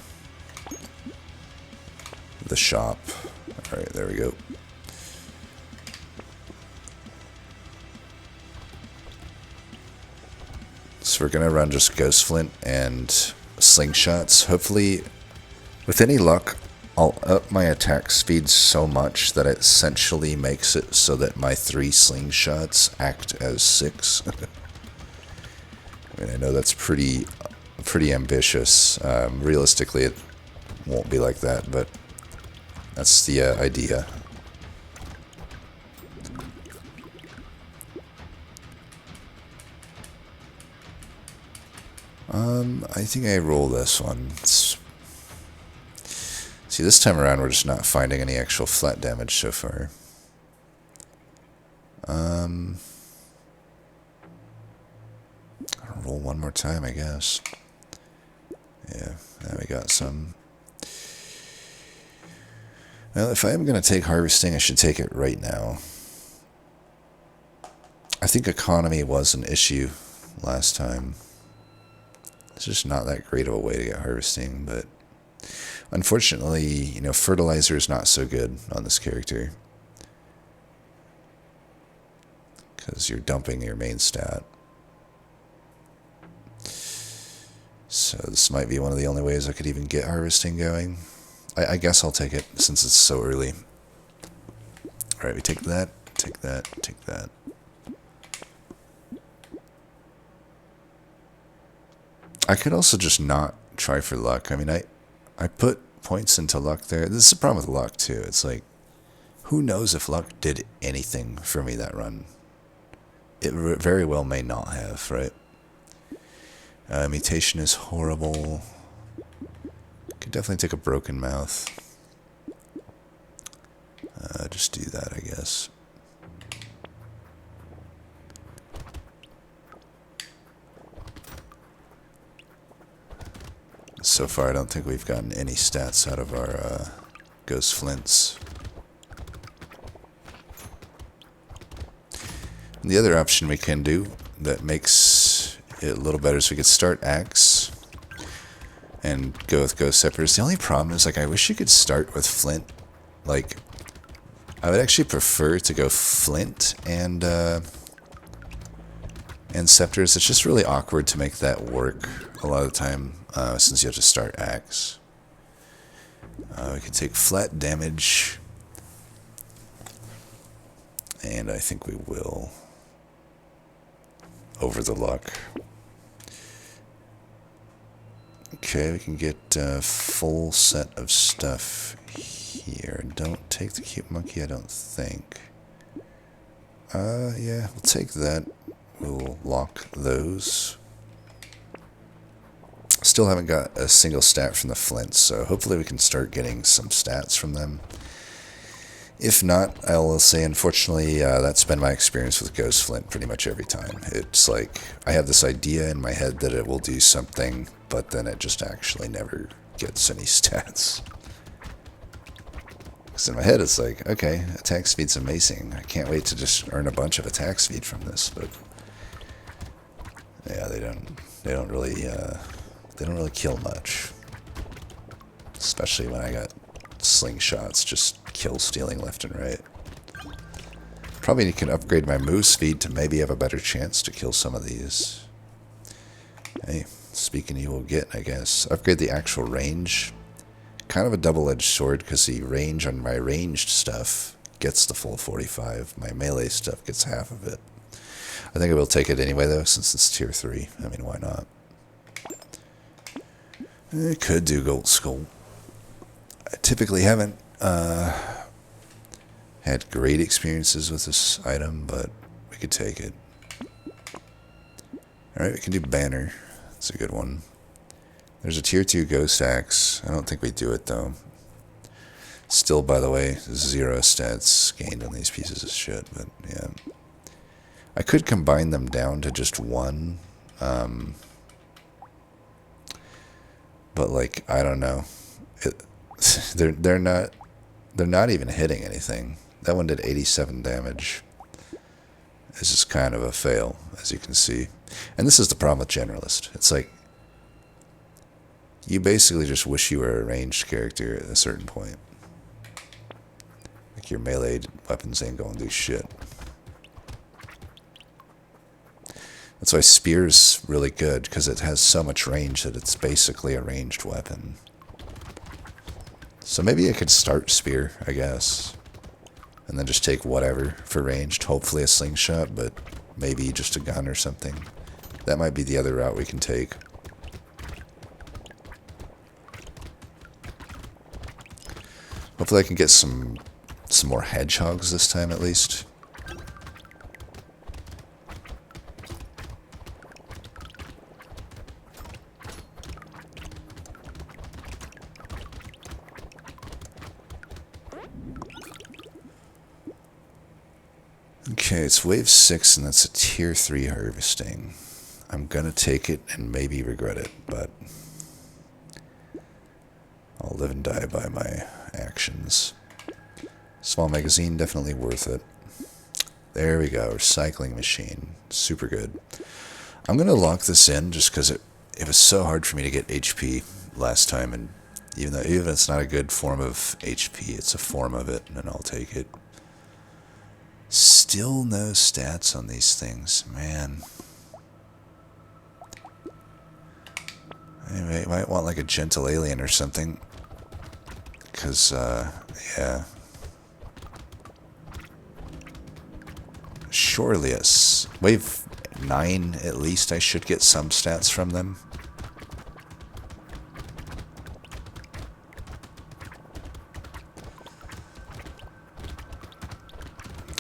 the shop. Alright, there we go. So we're going to run just Ghost Flint and slingshots. Hopefully, with any luck, I'll up my attack speed so much that it essentially makes it so that my 3 slingshots act as 6. I mean, I know that's pretty ambitious. Realistically, it won't be like that, but that's the idea. I think I roll this one. See, this time around we're just not finding any actual flat damage so far. I'll roll one more time, I guess. Yeah, now we got some. Well, if I am going to take harvesting, I should take it right now. I think economy was an issue last time. It's just not that great of a way to get harvesting, but unfortunately, you know, fertilizer is not so good on this character. Because you're dumping your main stat. So this might be one of the only ways I could even get harvesting going. I guess I'll take it since it's so early. Alright, we take that, take that, take that. I could also just not try for luck. I mean, I put points into luck there. This is the problem with luck, too. It's like, who knows if luck did anything for me that run? It very well may not have, right? Mutation is horrible. Could definitely take a broken mouth. Just do that, I guess. So far, I don't think we've gotten any stats out of our ghost flints. And the other option we can do that makes it a little better is we could start axe and go with ghost scepters. The only problem is, like, I wish you could start with flint. Like, I would actually prefer to go flint and scepters. It's just really awkward to make that work a lot of the time, since you have to start axe. We can take flat damage, and I think we will over the luck. Okay, we can get a full set of stuff here. Don't take the cute monkey, I don't think. Yeah, we'll take that. We'll lock those. Still haven't got a single stat from the flints, so hopefully we can start getting some stats from them. If not, I will say, unfortunately, that's been my experience with Ghost Flint pretty much every time. It's like, I have this idea in my head that it will do something, but then it just actually never gets any stats. Because in my head it's like, okay, attack speed's amazing. I can't wait to just earn a bunch of attack speed from this, but yeah, they don't really kill much. Especially when I got slingshots, just kill stealing left and right. Probably can upgrade my move speed to maybe have a better chance to kill some of these. Hey, speaking you will get, I guess. Upgrade the actual range. Kind of a double-edged sword, because the range on my ranged stuff gets the full 45. My melee stuff gets half of it. I think I will take it anyway, though, since it's tier 3. I mean, why not? I could do Gold Skull. I typically haven't had great experiences with this item, but we could take it. Alright, we can do Banner. That's a good one. There's a tier 2 Ghost Axe. I don't think we do it, though. Still, by the way, 0 stats gained on these pieces of shit, but yeah. I could combine them down to just 1. But, like, I don't know. They're not even hitting anything. That one did 87 damage. This is kind of a fail, as you can see. And this is the problem with Generalist. It's like, you basically just wish you were a ranged character at a certain point. Like, your melee weapons ain't gonna do shit. That's why Spear's really good, because it has so much range that it's basically a ranged weapon. So maybe I could start Spear, I guess. And then just take whatever for ranged. Hopefully a slingshot, but maybe just a gun or something. That might be the other route we can take. Hopefully I can get some more hedgehogs this time at least. Okay, it's wave 6 and that's a tier 3 harvesting. I'm gonna take it and maybe regret it, but I'll live and die by my actions. Small magazine, definitely worth it. There we go, recycling machine. Super good. I'm gonna lock this in just because it was so hard for me to get HP last time, and even if it's not a good form of HP, it's a form of it, and I'll take it. Still no stats on these things, man. Anyway, you might want like a gentle alien or something. Because, yeah. Surely it's wave 9 at least I should get some stats from them.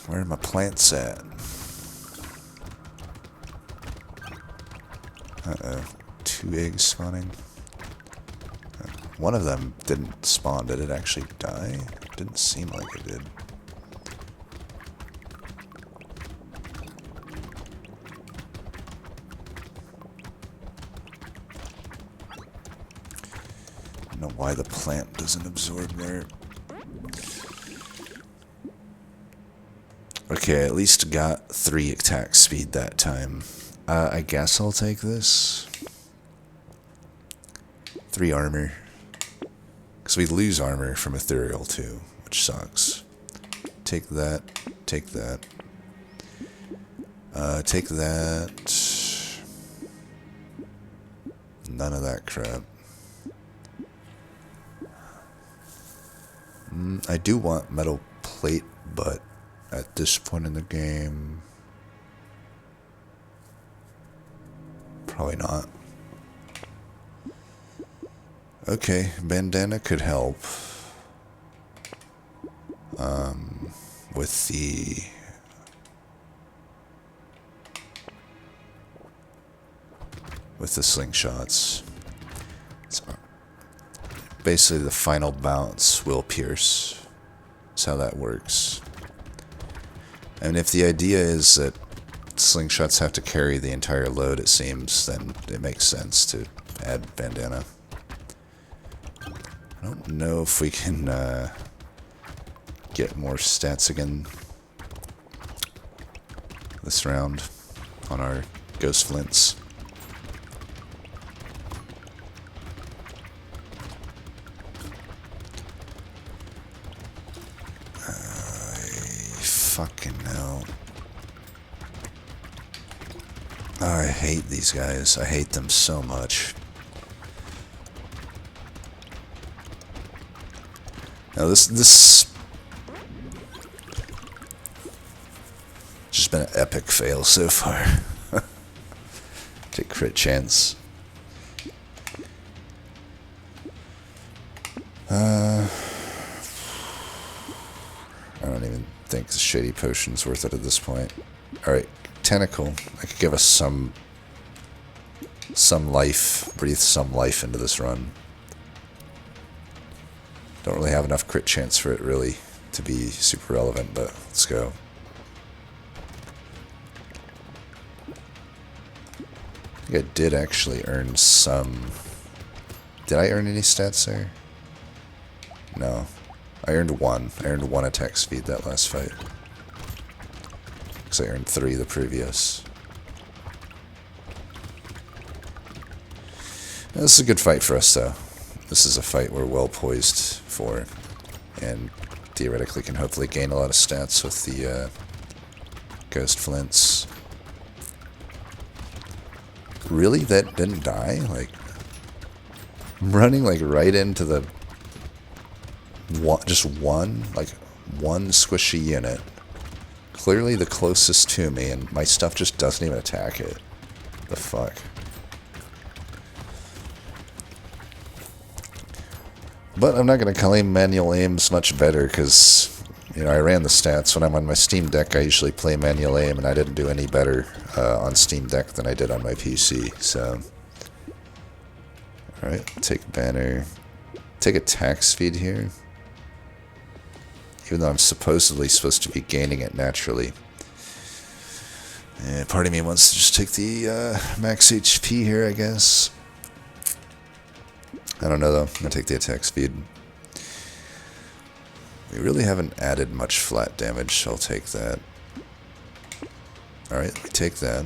Where are my plants at? Uh-oh. 2 eggs spawning. One of them didn't spawn. Did it actually die? Didn't seem like it did. I don't know why the plant doesn't absorb there. Okay, I at least got 3 attack speed that time. I guess I'll take this. 3 armor. Because we lose armor from ethereal too, which sucks. Take that. Take that. Take that. None of that crap. I do want metal plate, but at this point in the game, probably not. Okay, bandana could help. With the slingshots. It's basically the final bounce will pierce. That's how that works. And if the idea is that slingshots have to carry the entire load, it seems, then it makes sense to add bandana. I don't know if we can get more stats again this round on our ghost flints. Fucking hell. Oh, I hate these guys. I hate them so much. Now this just been an epic fail so far. Take crit chance. I don't even think the shady potion's worth it at this point. Alright, tentacle. I could give us some life, breathe some life into this run. Don't really have enough crit chance for it really to be super relevant, but let's go. I think I did actually earn some. Did I earn any stats there? No. I earned 1. I earned 1 attack speed that last fight. Because I earned 3 the previous. Now, this is a good fight for us though. This is a fight we're well poised for, and theoretically can hopefully gain a lot of stats with the ghost flints. Really? That didn't die? Like, I'm running like right into the just one squishy unit. Clearly the closest to me, and my stuff just doesn't even attack it. The fuck? But I'm not going to claim manual aim's much better because, you know, I ran the stats. When I'm on my Steam Deck, I usually play manual aim, and I didn't do any better on Steam Deck than I did on my PC. So, alright, take banner. Take attack speed here. Even though I'm supposedly supposed to be gaining it naturally. Part of me wants to just take the max HP here, I guess. I don't know though. I'm gonna take the attack speed. We really haven't added much flat damage, so I'll take that. Alright, we take that.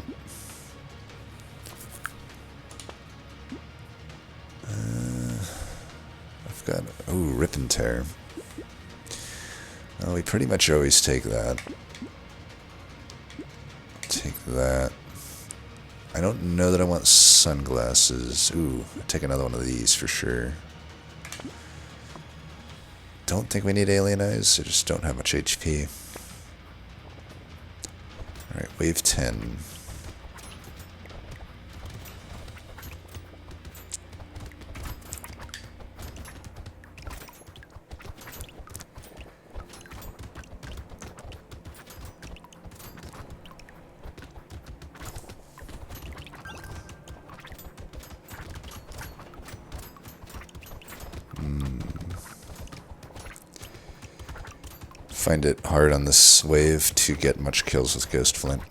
I've got... Ooh, Rip and Tear. Well, we pretty much always take that. Take that. I don't know that I want sunglasses. Ooh, I'll take another one of these for sure. Don't think we need Alien Eyes. I just don't have much HP. Alright, wave 10. Find it hard on this wave to get much kills with Ghost Flint.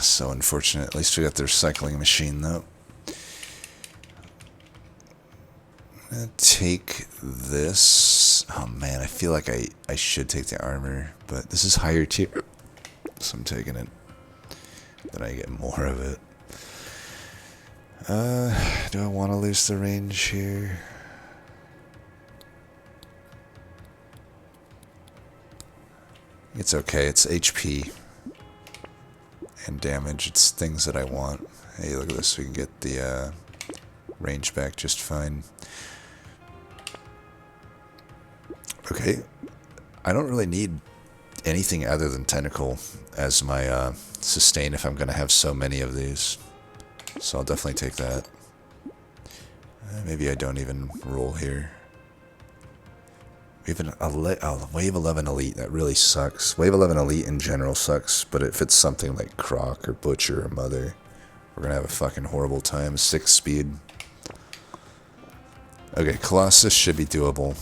So unfortunate. At least we got the recycling machine, though. I'm gonna take this. Oh man, I feel like I should take the armor, but this is higher tier, so I'm taking it. Then I get more of it. Do I want to lose the range here? It's okay. It's HP. And damage, it's things that I want. Hey, look at this, we can get the range back just fine. Okay, I don't really need anything other than Tentacle as my sustain if I'm going to have so many of these. So I'll definitely take that. Maybe I don't even roll here. We have a Wave 11 Elite. That really sucks. Wave 11 Elite in general sucks, but if it's something like Croc or Butcher or Mother, we're going to have a fucking horrible time. 6 speed. Okay, Colossus should be doable.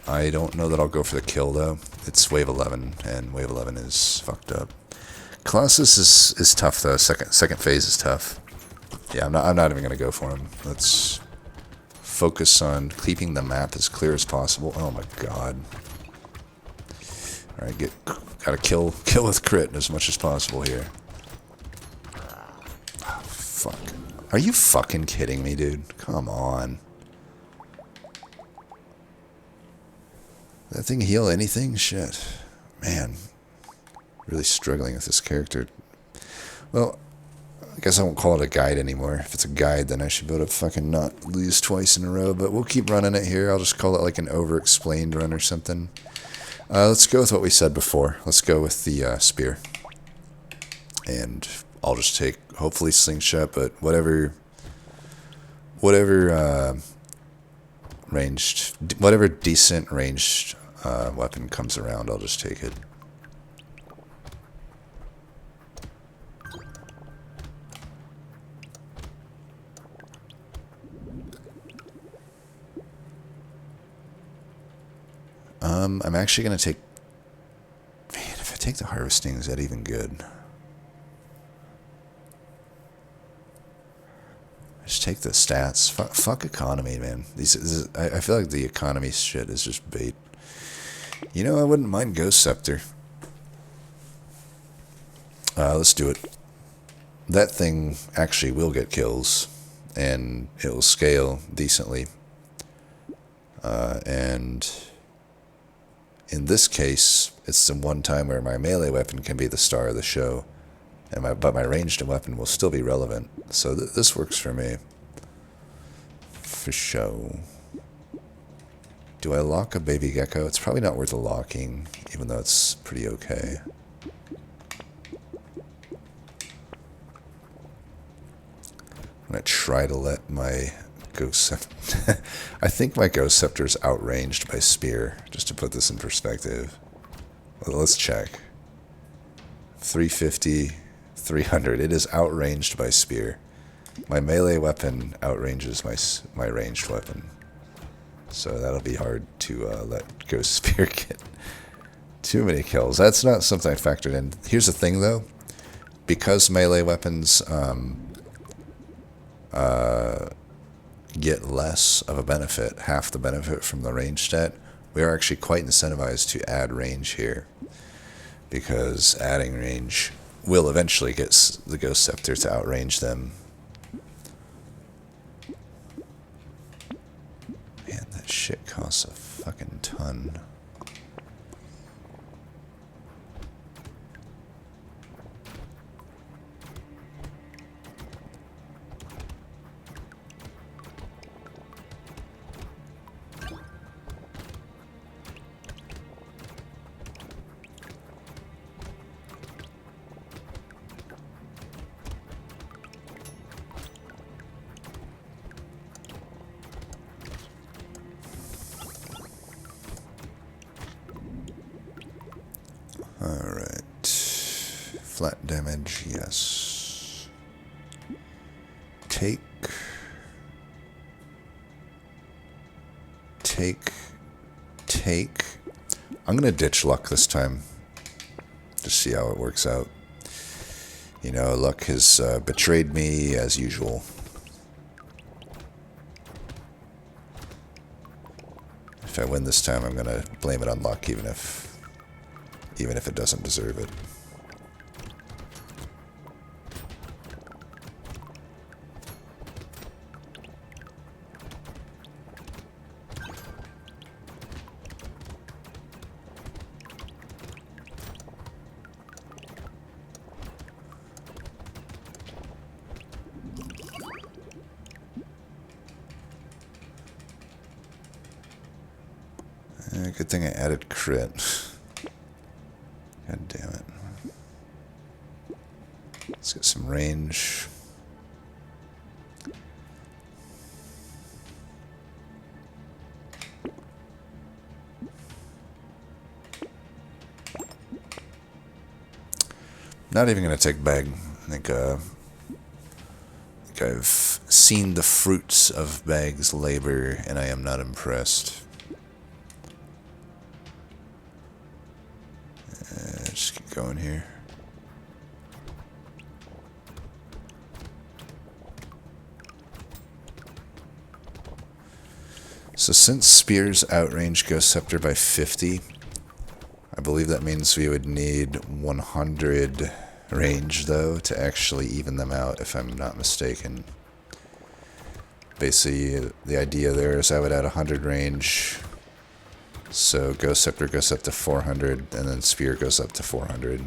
I don't know that I'll go for the kill, though. It's Wave 11, and Wave 11 is fucked up. Colossus is tough, though. Second phase is tough. Yeah, I'm not even going to go for him. Let's focus on keeping the map as clear as possible. Oh my god. Alright, gotta kill with crit as much as possible here. Oh, fuck. Are you fucking kidding me, dude? Come on. That thing heal anything? Shit. Man. Really struggling with this character. Well, I guess I won't call it a guide anymore. If it's a guide, then I should be able to fucking not lose twice in a row. But we'll keep running it here. I'll just call it like an over-explained run or something. Let's go with what we said before. Let's go with the spear. And I'll just take, hopefully, slingshot, but whatever decent ranged weapon comes around, I'll just take it. I'm actually going to take... Man, if I take the harvesting, is that even good? Just take the stats. Fuck economy, man. I feel like the economy shit is just bait. You know, I wouldn't mind Ghost Scepter. Let's do it. That thing actually will get kills, and it will scale decently. And in this case, it's the one time where my melee weapon can be the star of the show, and but my ranged weapon will still be relevant. So this works for me. For show. Do I lock a baby gecko? It's probably not worth a locking, even though it's pretty okay. I'm going to try to let my Ghost Scepter... I think my Ghost Scepter is outranged by Spear, just to put this in perspective. Well, let's check. 350, 300. It is outranged by Spear. My melee weapon outranges my ranged weapon. So that'll be hard to let Ghost Spear get too many kills. That's not something I factored in. Here's the thing, though. Because melee weapons get less of a benefit, half the benefit from the range stat, we are actually quite incentivized to add range here. Because adding range will eventually get the Ghost Scepter to outrange them. Man, that shit costs a fucking ton. Alright. Flat damage, yes. Take. I'm going to ditch luck this time. Just see how it works out. You know, luck has betrayed me as usual. If I win this time, I'm going to blame it on luck, even if it doesn't deserve it. Good thing I added crit. God damn it. Let's get some range. Not even going to take bag. I think I've seen the fruits of Bag's labor, and I am not impressed. Just keep going here. So since Spears outrange Ghost Scepter by 50, I believe that means we would need 100 range, though, to actually even them out, if I'm not mistaken. Basically, the idea there is I would add 100 range. So Ghost Scepter goes up to 400, and then Spear goes up to 400.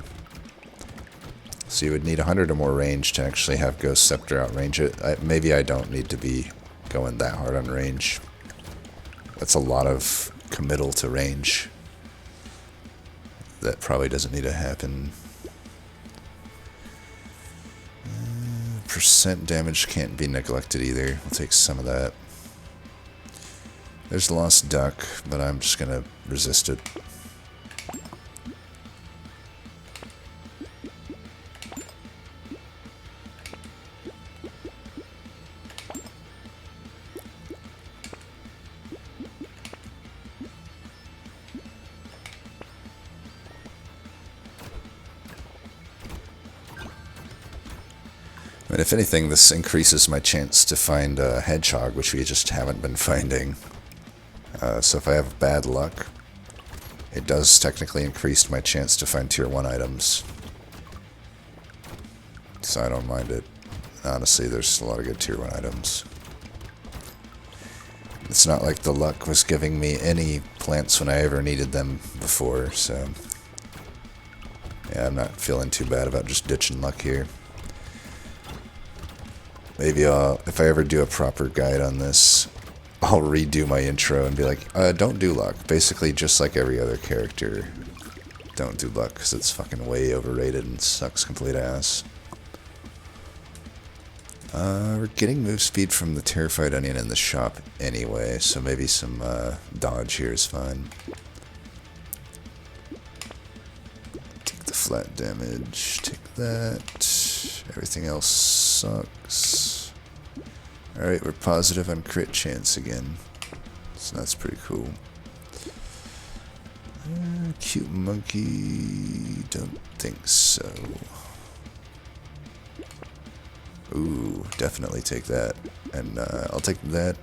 So you would need 100 or more range to actually have Ghost Scepter outrange it. Maybe I don't need to be going that hard on range. That's a lot of committal to range. That probably doesn't need to happen. Percent damage can't be neglected either. We'll take some of that. There's the Lost Duck, but I'm just going to resist it. And if anything, this increases my chance to find a hedgehog, which we just haven't been finding. So if I have bad luck, it does technically increase my chance to find tier 1 items. So I don't mind it. Honestly, there's a lot of good tier 1 items. It's not like the luck was giving me any plants when I ever needed them before, so... yeah, I'm not feeling too bad about just ditching luck here. Maybe if I ever do a proper guide on this, I'll redo my intro and be like, don't do luck. Basically, just like every other character, don't do luck, because it's fucking way overrated and sucks complete ass. We're getting move speed from the Terrified Onion in the shop anyway, so maybe some dodge here is fine. Take the flat damage, take that. Everything else sucks. Alright, we're positive on crit chance again, so that's pretty cool. Cute monkey, don't think so. Ooh, definitely take that. And I'll take that.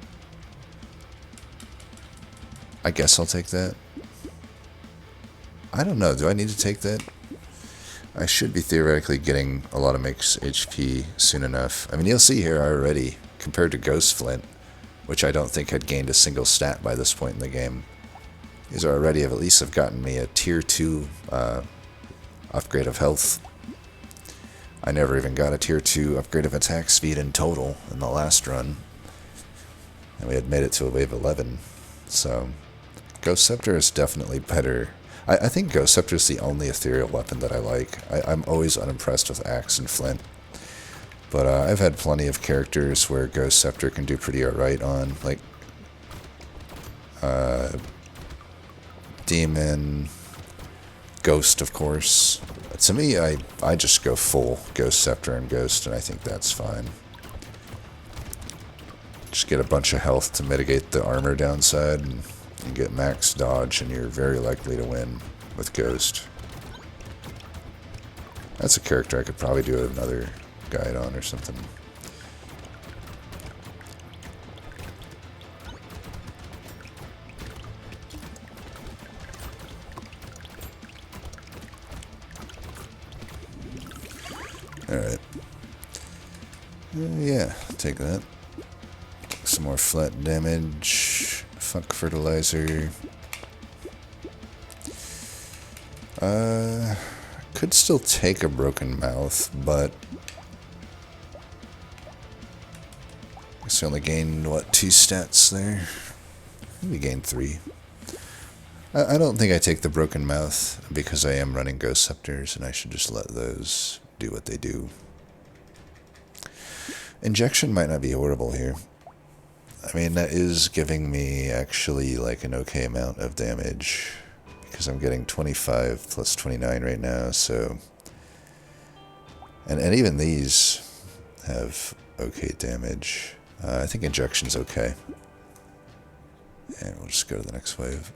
I guess I'll take that. I don't know, do I need to take that? I should be theoretically getting a lot of max HP soon enough. I mean, you'll see here already, compared to Ghost Flint, which I don't think had gained a single stat by this point in the game. These are already at least have gotten me a tier 2 upgrade of health. I never even got a tier 2 upgrade of attack speed in total in the last run. And we had made it to a wave 11. So, Ghost Scepter is definitely better. I think Ghost Scepter is the only ethereal weapon that I like. I'm always unimpressed with Axe and Flint. But I've had plenty of characters where Ghost Scepter can do pretty alright on. Like, Demon, Ghost, of course. To me, I just go full Ghost Scepter and Ghost, and I think that's fine. Just get a bunch of health to mitigate the armor downside, and you get max dodge, and you're very likely to win with Ghost. That's a character I could probably do another guide on or something. Alright. Yeah, take that. Some more flat damage. Fuck fertilizer. Could still take a broken mouth, but I guess we only gained, what, 2 stats there? We gained 3. I don't think I take the broken mouth because I am running Ghost Scepters, and I should just let those do what they do. Injection might not be horrible here. I mean, that is giving me actually like an okay amount of damage because I'm getting 25 plus 29 right now, so... And even these have okay damage. I think injection's okay. And we'll just go to the next wave.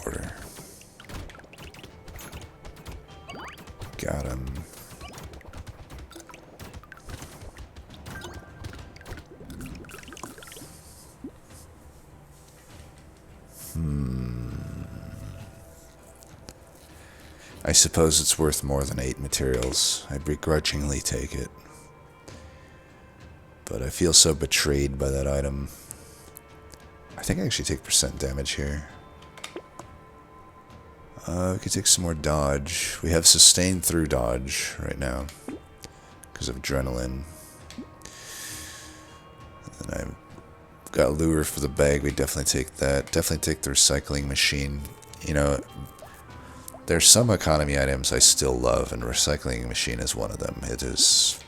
Order. Got him. I suppose it's worth more than 8 materials. I'd begrudgingly take it. But I feel so betrayed by that item. I think I actually take percent damage here. We could take some more dodge. We have sustained through dodge right now because of adrenaline. And I've got lure for the bag. We definitely take that. Definitely take the recycling machine. You know, there's some economy items I still love, and recycling machine is one of them. It is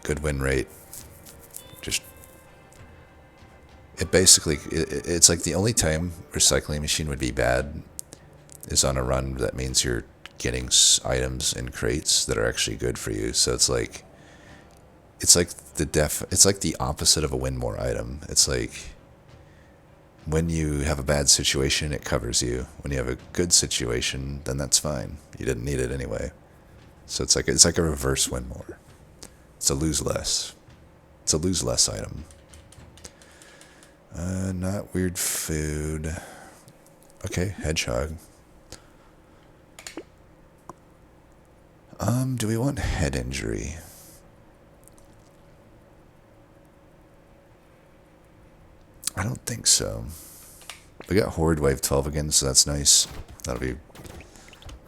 good win rate. Just it basically it's like the only time recycling machine would be bad is on a run that means you're getting items in crates that are actually good for you. So it's like the opposite of a win more item. It's like when you have a bad situation, it covers you. When you have a good situation, then that's fine. You didn't need it anyway. So it's like a reverse win more. It's a lose less. It's a lose less item. Not weird food. Okay, hedgehog. Do we want head injury? I don't think so. We got Horde Wave 12 again, so that's nice. That'll be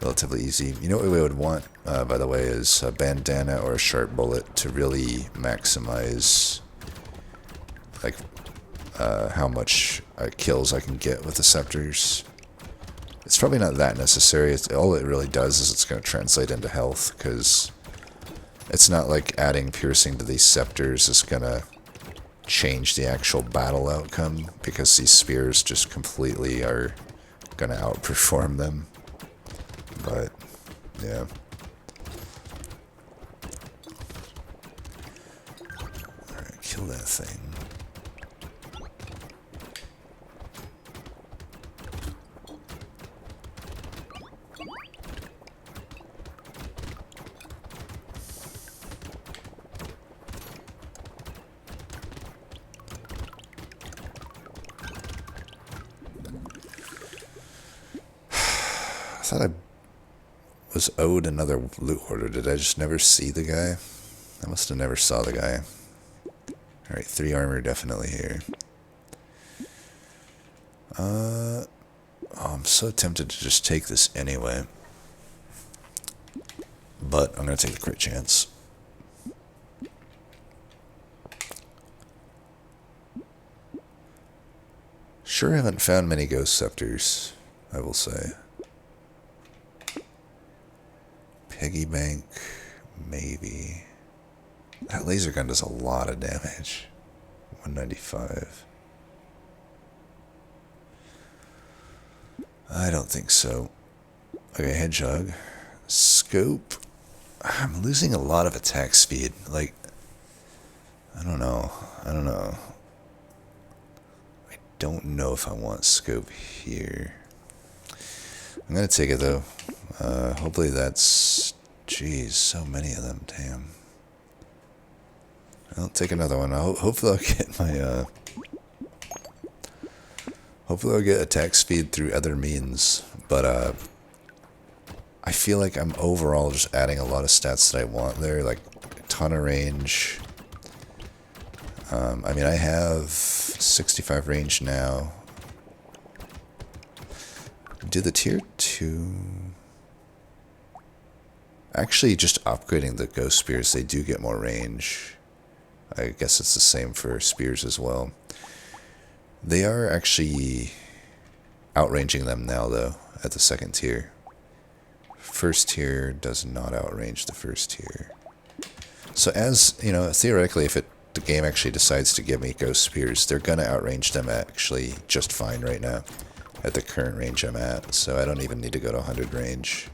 relatively easy. You know what we would want, by the way, is a bandana or a sharp bullet to really maximize like how much kills I can get with the scepters. It's probably not that necessary. All it really does is it's going to translate into health, because it's not like adding piercing to these scepters is going to change the actual battle outcome, because these spears just completely are going to outperform them. But, yeah. Alright, kill that thing. I thought I was owed another loot order. Did I just never see the guy? I must have never saw the guy. Alright, 3 armor definitely here. Oh, I'm so tempted to just take this anyway. But I'm going to take the crit chance. Sure haven't found many ghost scepters, I will say. Piggy bank, maybe. That laser gun does a lot of damage. 195. I don't think so. Okay, hedgehog. Scope. I'm losing a lot of attack speed. Like, I don't know. I don't know if I want scope here. I'm gonna take it though. Hopefully that's... Jeez, so many of them, damn. I'll take another one. Hopefully I'll get my, hopefully I'll get attack speed through other means. But, I feel like I'm overall just adding a lot of stats that I want there. Like, a ton of range. I mean, I have 65 range now. Do the tier 2... Actually, just upgrading the ghost spears, they do get more range. I guess it's the same for spears as well. They are actually outranging them now, though, at the second tier. First tier does not outrange the first tier. So as, you know, theoretically, if the game actually decides to give me ghost spears, they're going to outrange them actually just fine right now at the current range I'm at. So I don't even need to go to 100 range.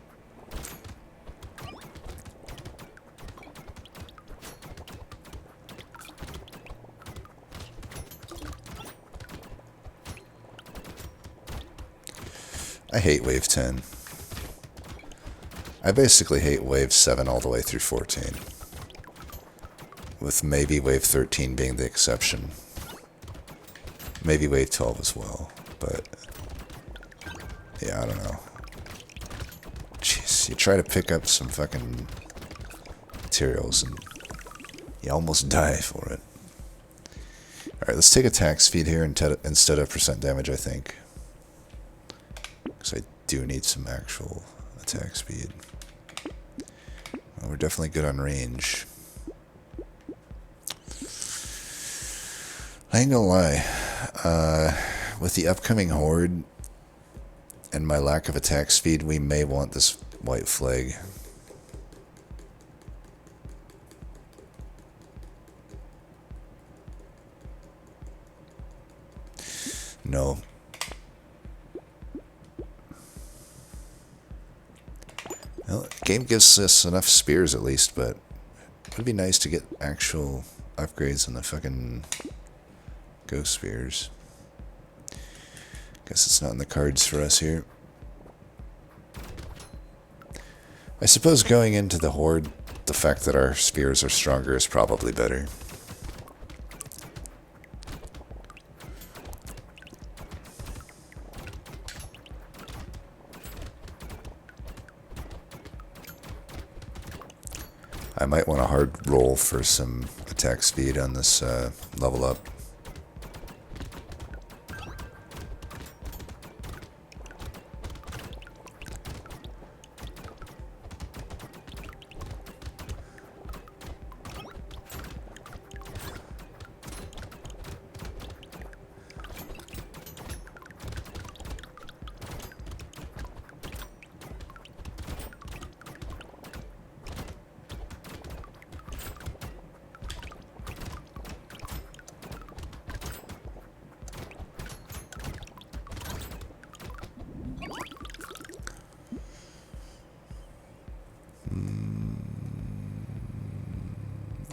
I hate wave 10. I basically hate wave 7 all the way through 14. With maybe wave 13 being the exception. Maybe wave 12 as well, but... yeah, I don't know. Jeez, you try to pick up some fucking materials and you almost die for it. Alright, let's take attack speed here instead of percent damage, I think. Because I do need some actual attack speed. Well, we're definitely good on range. I ain't gonna lie. With the upcoming horde and my lack of attack speed, we may want this white flag. No. Well, the game gives us enough spears at least, but it would be nice to get actual upgrades on the fucking ghost spears. Guess it's not in the cards for us here. I suppose going into the horde, the fact that our spears are stronger is probably better. I might want a hard roll for some attack speed on this level up.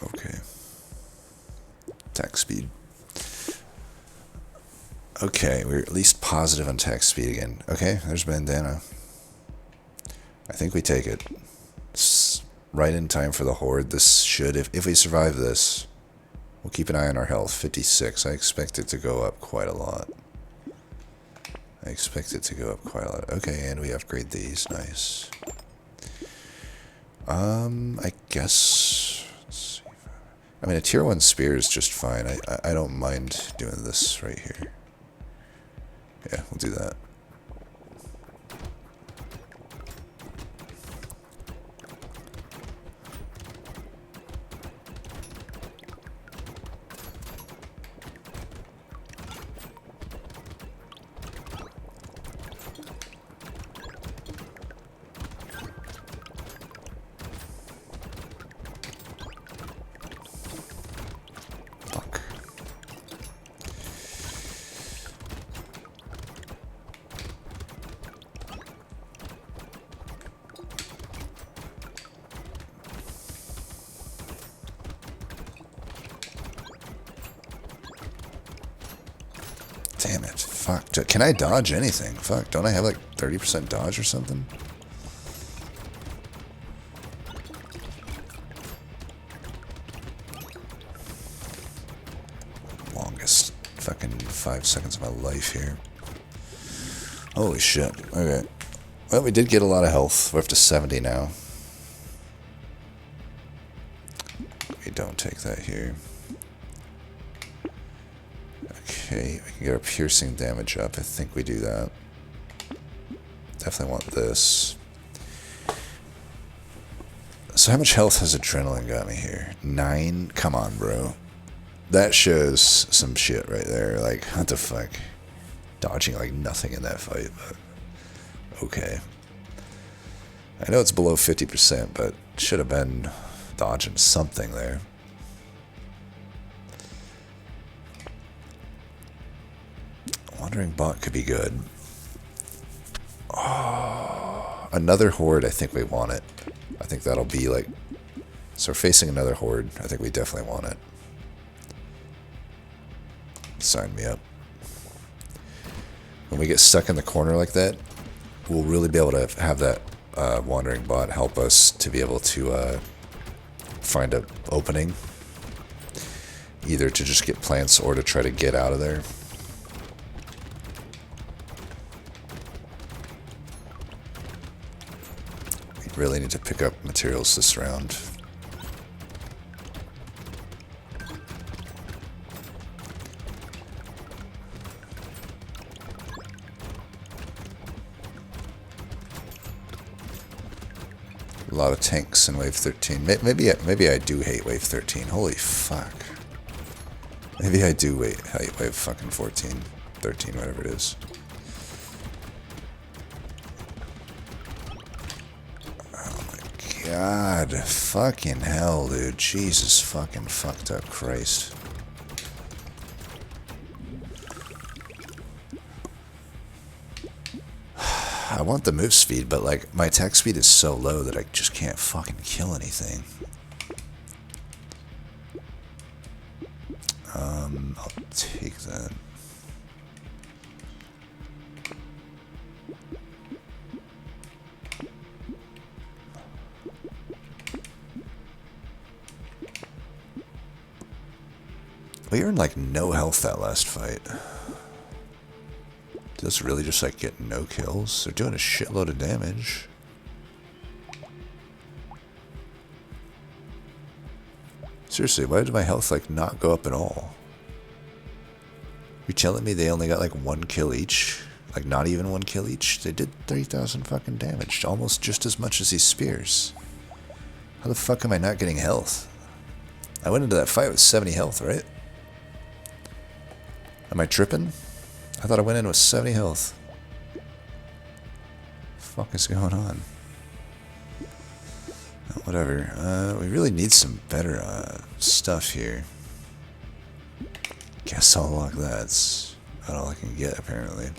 Okay. Attack speed. Okay, we're at least positive on attack speed again. Okay, there's Bandana. I think we take it. It's right in time for the Horde. This should, if we survive this, we'll keep an eye on our health. 56. I expect it to go up quite a lot. Okay, and we upgrade these. Nice. I guess... Let's see. I mean, a tier 1 spear is just fine. I don't mind doing this right here. Yeah, we'll do that. Damn it. Fuck. Can I dodge anything? Fuck. Don't I have like 30% dodge or something? Longest fucking 5 seconds of my life here. Holy shit. Okay. Well, we did get a lot of health. We're up to 70 now. We don't take that here. Okay, we can get our piercing damage up. I think we do that. Definitely want this. So how much health has Adrenaline got me here? 9? Come on, bro. That shows some shit right there. Like, what the fuck? Dodging like nothing in that fight, but... Okay. I know it's below 50%, but should have been dodging something there. Wandering Bot could be good. Oh, another Horde, I think we want it. I think that'll be like... So we're facing another Horde. I think we definitely want it. Sign me up. When we get stuck in the corner like that, we'll really be able to have that Wandering Bot help us to be able to find an opening. Either to just get plants or to try to get out of there. Really need to pick up materials this round. A lot of tanks in Wave 13. Maybe I do hate Wave 13. Holy fuck. Maybe I do hate Wave fucking 14. 13, whatever it is. God, fucking hell, dude. Jesus fucking fucked up Christ. I want the move speed, but like my attack speed is so low that I just can't fucking kill anything. I'll take that. We earned like no health that last fight. Did this really just like get no kills? They're doing a shitload of damage. Seriously, why did my health, like, not go up at all? You're telling me they only got, like, 1 kill each? Like, not even 1 kill each? They did 3,000 fucking damage. Almost just as much as these spears. How the fuck am I not getting health? I went into that fight with 70 health, right? Am I tripping? I thought I went in with 70 health. What the fuck is going on? Whatever. We really need some better stuff here. Guess I'll lock that. That's about all I can get, apparently.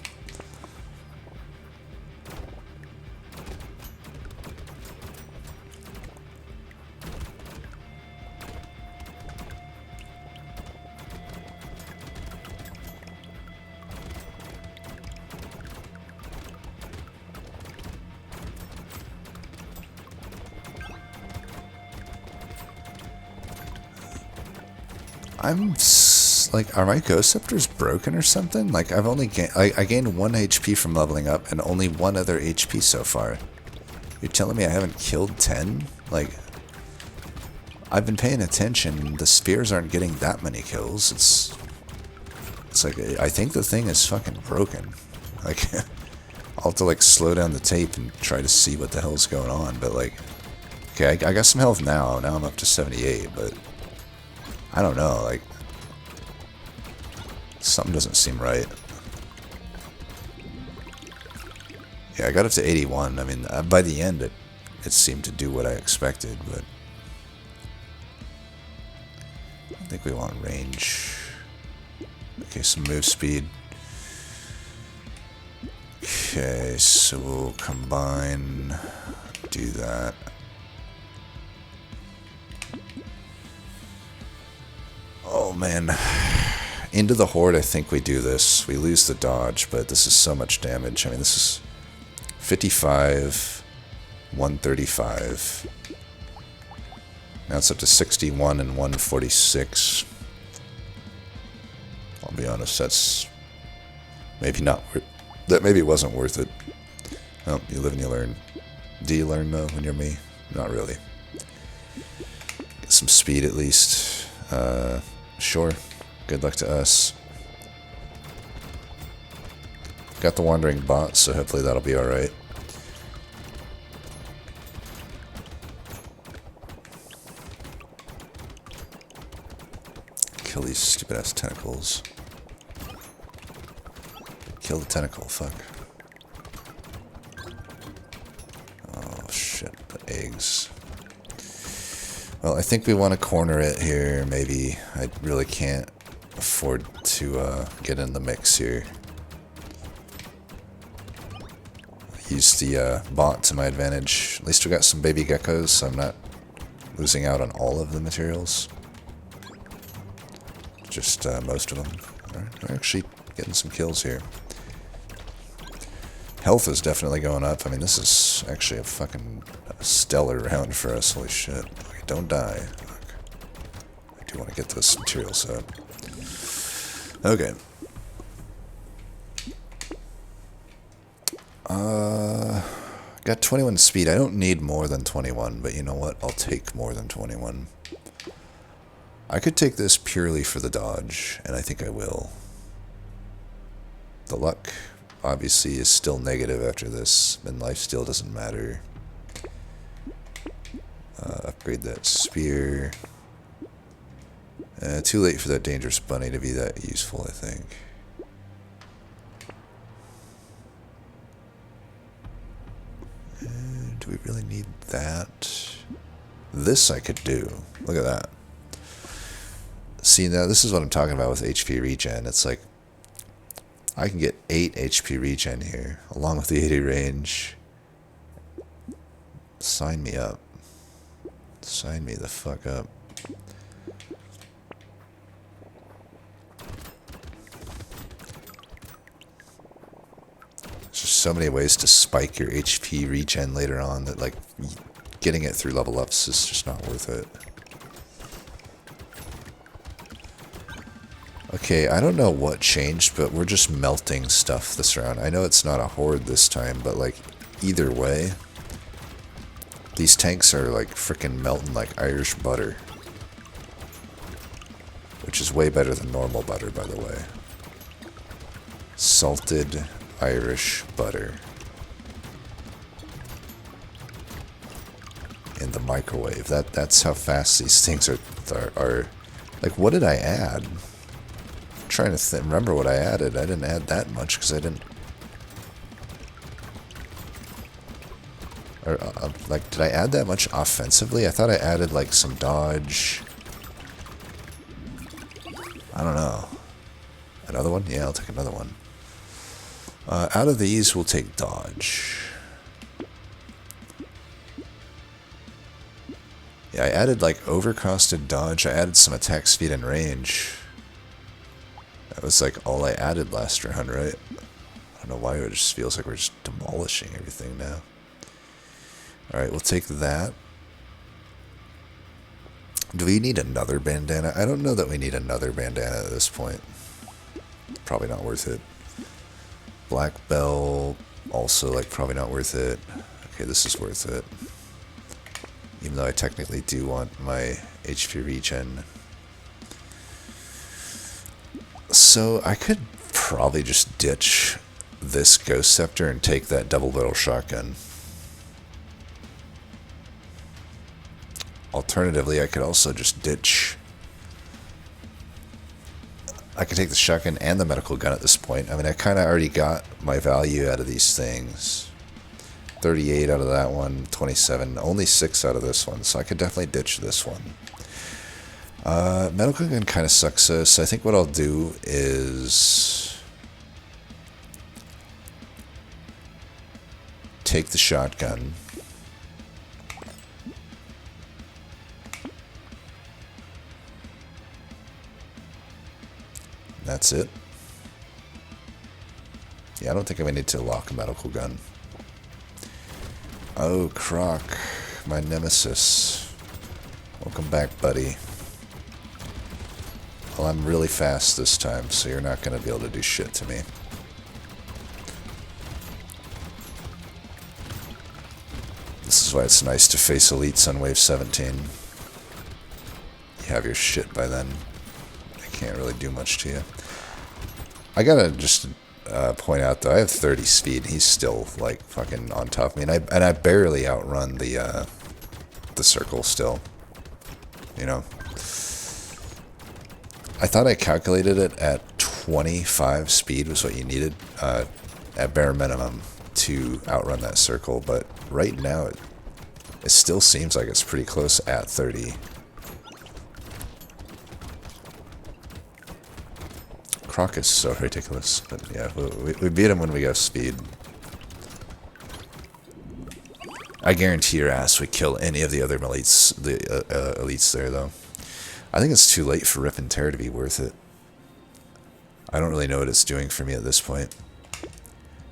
Like, are my Ghost Scepters broken or something? Like, I've only I gained 1 HP from leveling up and only 1 other HP so far. You're telling me I haven't killed 10? Like, I've been paying attention. The spears aren't getting that many kills. It's like, I think the thing is fucking broken. Like, I'll have to, like, slow down the tape and try to see what the hell's going on. But, like, okay, I got some health now. Now I'm up to 78, but I don't know, like, something doesn't seem right. Yeah, I got up to 81. I mean, by the end, it seemed to do what I expected, but I think we want range. Okay, some move speed. Okay, so we'll combine, do that. Oh, man. Into the Horde, I think we do this. We lose the dodge, but this is so much damage. I mean, this is 55, 135. Now it's up to 61 and 146. I'll be honest, that's maybe not worth. That maybe wasn't worth it. Oh, you live and you learn. Do you learn though when you're me? Not really. Get some speed at least. Sure. Good luck to us. Got the wandering bot, so hopefully that'll be alright. Kill these stupid ass tentacles. Kill the tentacle, fuck. Oh shit, the eggs. Well, I think we want to corner it here, maybe. I really can't afford to get in the mix here. Use the bot to my advantage. At least we got some baby geckos, so I'm not losing out on all of the materials. Just most of them. Alright, we're actually getting some kills here. Health is definitely going up. I mean, this is actually a fucking stellar round for us. Holy shit. Okay, don't die. Fuck. I do want to get this material set. Okay. Got 21 speed. I don't need more than 21, but you know what? I'll take more than 21. I could take this purely for the dodge, and I think I will. The luck, obviously, is still negative after this, and lifesteal doesn't matter. Upgrade that spear. Too late for that dangerous bunny to be that useful, I think. Do we really need that? This I could do. Look at that. See, now this is what I'm talking about with HP regen. It's like, I can get 8 HP regen here, along with the 80 range. Sign me up. Sign me the fuck up. There's just so many ways to spike your HP regen later on that, like, getting it through level ups is just not worth it. Okay, I don't know what changed, but we're just melting stuff this round. I know it's not a horde this time, but, like, either way, these tanks are, like, freaking melting like Irish butter. which is way better than normal butter, by the way. Salted Irish butter. In the microwave. That's how fast these things are. Like, what did I add? I'm trying to remember what I added. I didn't add that much because I didn't. Or, like, did I add that much offensively? I thought I added like some dodge. I don't know. Another one? Yeah, I'll take another one. Out of these, we'll take dodge. Yeah, I added like overcosted dodge. I added some attack speed and range. That was like all I added last round, right? I don't know why it just feels like we're just demolishing everything now. Alright, we'll take that. Do we need another bandana? I don't know that we need another bandana at this point. Probably not worth it. Black bell, also like probably not worth it. Okay, this is worth it. Even though I technically do want my HP regen. So I could probably just ditch this Ghost Scepter and take that double barrel shotgun. Alternatively, I could also just ditch. I could take the shotgun and the medical gun at this point. I mean, I kind of already got my value out of these things. 38 out of that one, 27, only 6 out of this one, so I could definitely ditch this one. Medical gun kind of sucks, so I think what I'll do is take the shotgun. That's it. Yeah, I don't think I need to lock a medical gun. Oh, Croc, my nemesis. Welcome back, buddy. Well, I'm really fast this time, so you're not going to be able to do shit to me. This is why it's nice to face elites on wave 17. You have your shit by then. I can't really do much to you. I gotta just point out though, I have 30 speed. He's still like fucking on top of me, and I barely outrun the circle still. You know, I thought I calculated it at 25 speed was what you needed at bare minimum to outrun that circle, but right now it still seems like it's pretty close at 30. Croc is so ridiculous, but yeah, we beat him when we got speed. I guarantee your ass we kill any of the other elites, elites there, though. I think it's too late for Rip and Tear to be worth it. I don't really know what it's doing for me at this point.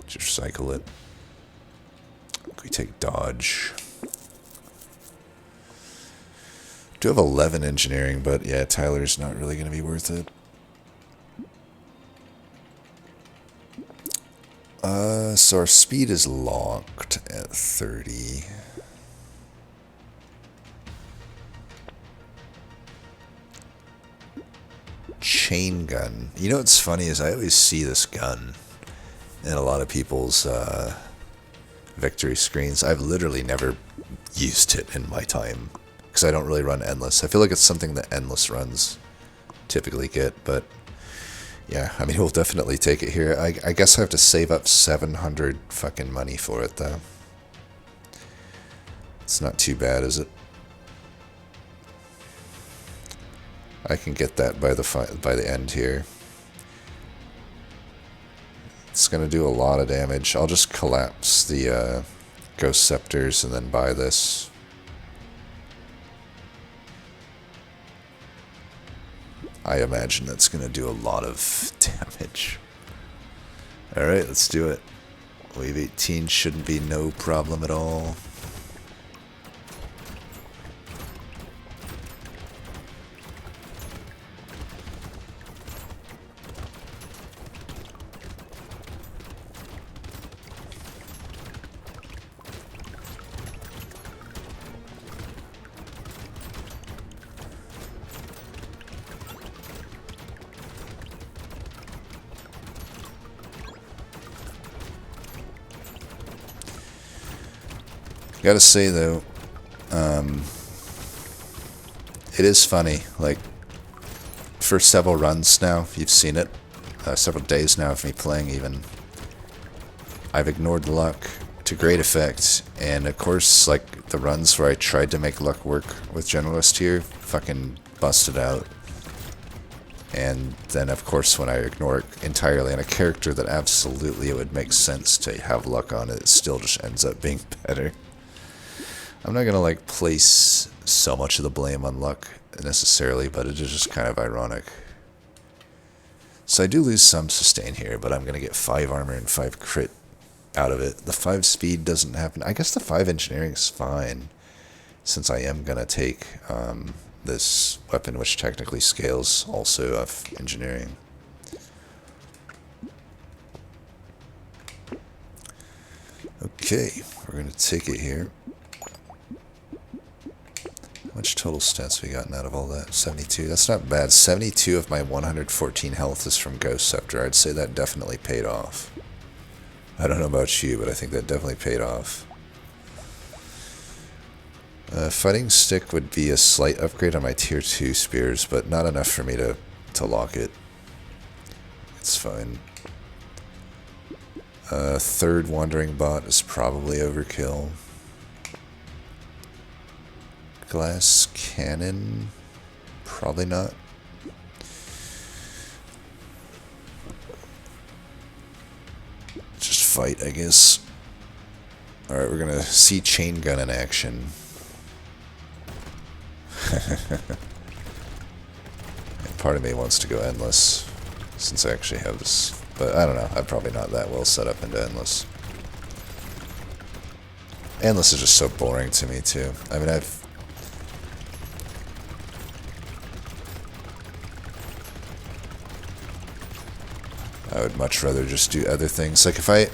Just cycle it. We take dodge. Do have 11 engineering, but yeah, Tyler's not really going to be worth it. So our speed is locked at 30. Chain gun. You know what's funny is I always see this gun in a lot of people's victory screens. I've literally never used it in my time because I don't really run Endless. I feel like it's something that Endless runs typically get, but yeah, I mean, we'll definitely take it here. I guess I have to save up 700 fucking money for it, though. It's not too bad, is it? I can get that by the end here. It's going to do a lot of damage. I'll just collapse the Ghost Scepters and then buy this. I imagine that's going to do a lot of damage. Alright, let's do it. Wave 18 shouldn't be no problem at all. Gotta say though, it is funny. Like, for several runs now, you've seen it. Several days now of me playing even. I've ignored luck to great effect, and of course, like, the runs where I tried to make luck work with Generalist here, fucking busted out. And then, of course, when I ignore it entirely on a character that absolutely it would make sense to have luck on it still just ends up being better. I'm not gonna, like, place so much of the blame on luck necessarily, but it is just kind of ironic. So I do lose some sustain here, but I'm gonna get 5 armor and 5 crit out of it. The 5 speed doesn't happen. I guess the 5 engineering is fine, since I am gonna take this weapon, which technically scales also of engineering. Okay, we're gonna take it here. How much total stats we gotten out of all that? 72. That's not bad. 72 of my 114 health is from Ghost Scepter. I'd say that definitely paid off. I don't know about you, but I think that definitely paid off. Fighting Stick would be a slight upgrade on my tier 2 spears, but not enough for me to lock it. It's fine. Third Wandering Bot is probably overkill. Glass Cannon, probably not. Just fight, I guess. Alright, we're gonna see Chain Gun in action. And part of me wants to go Endless, since I actually have this. But I don't know, I'm probably not that well set up into Endless. Endless is just so boring to me, too. I mean, I would much rather just do other things. Like, if I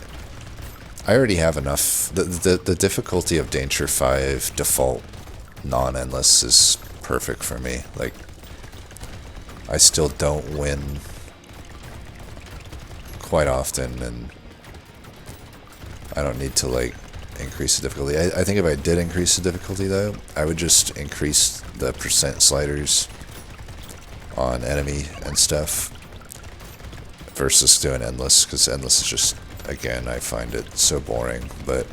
already have enough. The difficulty of Danger 5 default non-endless is perfect for me. Like, I still don't win quite often, and I don't need to, like, increase the difficulty. I think if I did increase the difficulty, though, I would just increase the percent sliders on enemy and stuff versus doing endless, because endless is just, again, I find it so boring. But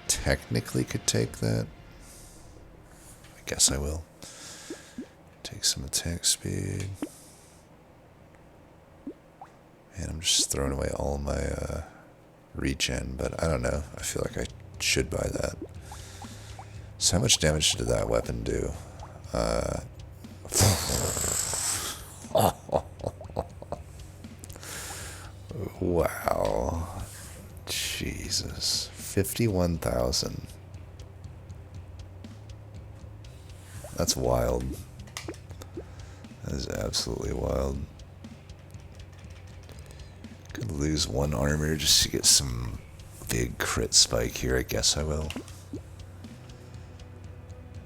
technically could take that. I guess I will. Take some attack speed. And I'm just throwing away all my regen, but I don't know. I feel like I should buy that. So how much damage did that weapon do? Wow. Jesus. 51,000. That's wild. That is absolutely wild. Could lose 1 armor just to get some big crit spike here. I guess I will.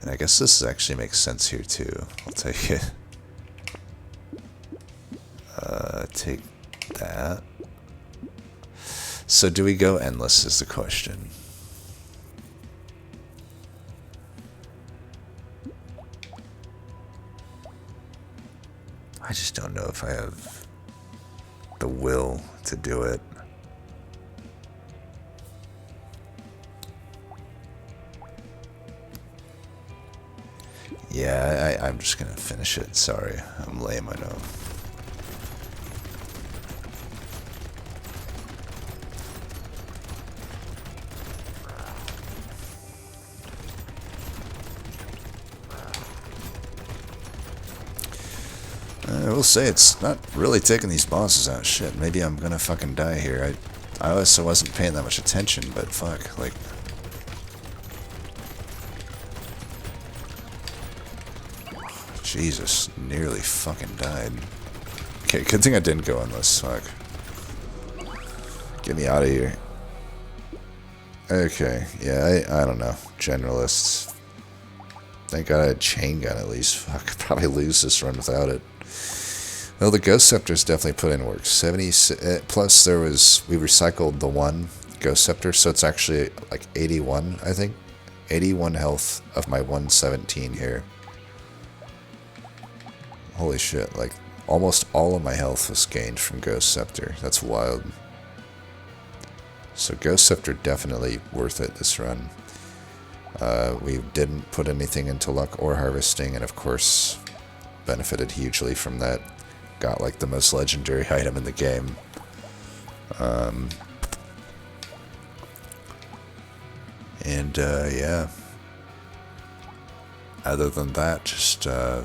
And I guess this actually makes sense here too. I'll take it. Take that. So do we go endless is the question. I just don't know if I have the will to do it. Yeah, I'm just gonna finish it. Sorry, I'm lame, I know. I will say it's not really taking these bosses out. Shit, maybe I'm gonna fucking die here. I also wasn't paying that much attention, but fuck, like... Jesus, nearly fucking died. Okay, good thing I didn't go on this, fuck. Get me out of here. Okay, yeah, I don't know. Generalists. Thank God I had chain gun at least. Fuck, I could probably lose this run without it. Well, the Ghost Scepter's definitely put in work. 70 plus we recycled the one Ghost Scepter, so it's actually like 81, I think. 81 health of my 117 here. Holy shit, like almost all of my health was gained from Ghost Scepter. That's wild. So Ghost Scepter definitely worth it this run. We didn't put anything into luck or harvesting, and of course benefited hugely from that. Got like the most legendary item in the game. Yeah. Other than that, just I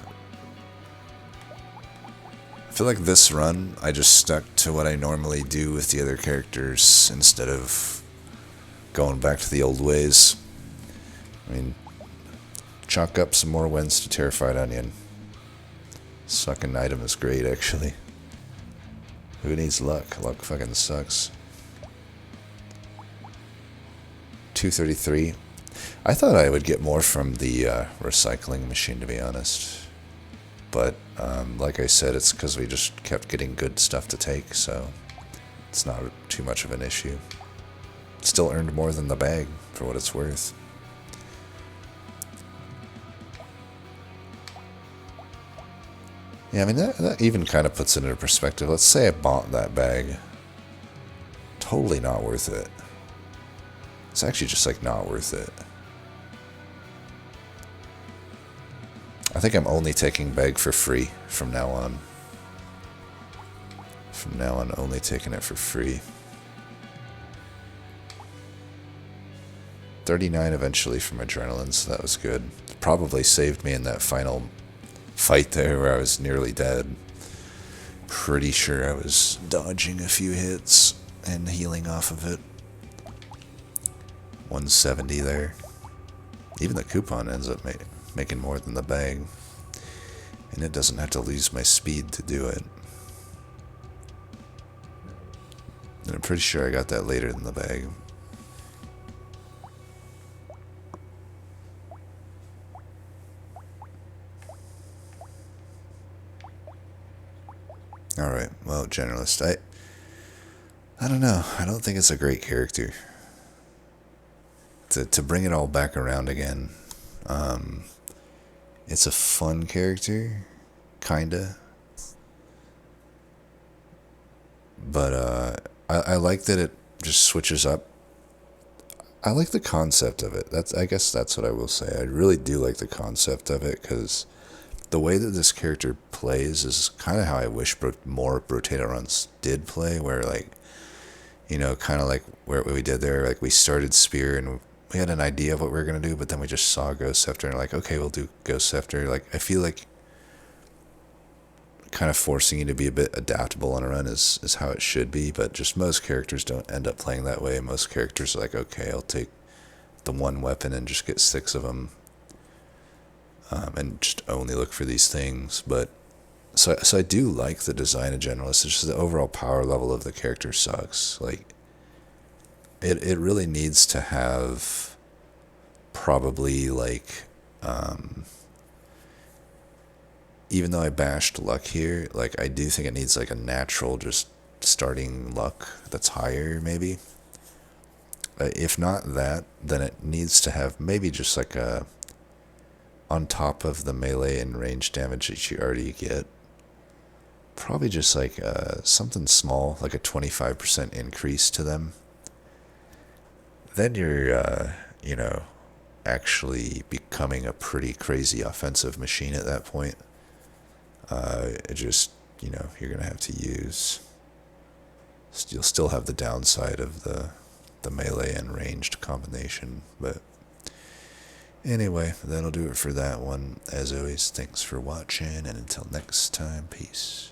feel like this run I just stuck to what I normally do with the other characters instead of going back to the old ways. I mean, chalk up some more wins to Terrified Onion. This fucking item is great, actually. Who needs luck? Luck fucking sucks. 233. I thought I would get more from the recycling machine, to be honest. But, like I said, it's because we just kept getting good stuff to take, so it's not too much of an issue. Still earned more than the bag, for what it's worth. Yeah, I mean, that even kind of puts it into perspective. Let's say I bought that bag. Totally not worth it. It's actually just, like, not worth it. I think I'm only taking bag for free from now on. From now on, only taking it for free. 39 eventually from Adrenaline, so that was good. Probably saved me in that final fight there where I was nearly dead. Pretty sure I was dodging a few hits and healing off of it. 170 there. Even the coupon ends up making more than the bag. And it doesn't have to lose my speed to do it. And I'm pretty sure I got that later than the bag. Alright, well, Generalist, I don't know. I don't think it's a great character. To bring it all back around again, it's a fun character, kinda. But I like that it just switches up. I like the concept of it. I guess that's what I will say. I really do like the concept of it, because the way that this character plays is kind of how I wish more Brotato runs did play, where, like, you know, kind of like what we did there, like we started Spear and we had an idea of what we were going to do, but then we just saw Ghost Scepter and like, okay, we'll do Ghost Scepter. Like, I feel like kind of forcing you to be a bit adaptable on a run is how it should be, but just most characters don't end up playing that way. Most characters are like, okay, I'll take the one weapon and just get 6 of them. And just only look for these things. But so I do like the design of Generalist. It's just the overall power level of the character sucks. Like, it really needs to have probably like, even though I bashed luck here, like, I do think it needs like a natural just starting luck that's higher, maybe. If not that, then it needs to have maybe just like a, on top of the melee and range damage that you already get, probably just like something small, like a 25% increase to them. Then you're, you know, actually becoming a pretty crazy offensive machine at that point. It just, you know, you're going to have to use, you'll still have the downside of the melee and ranged combination, but anyway, that'll do it for that one. As always, thanks for watching, and until next time, peace.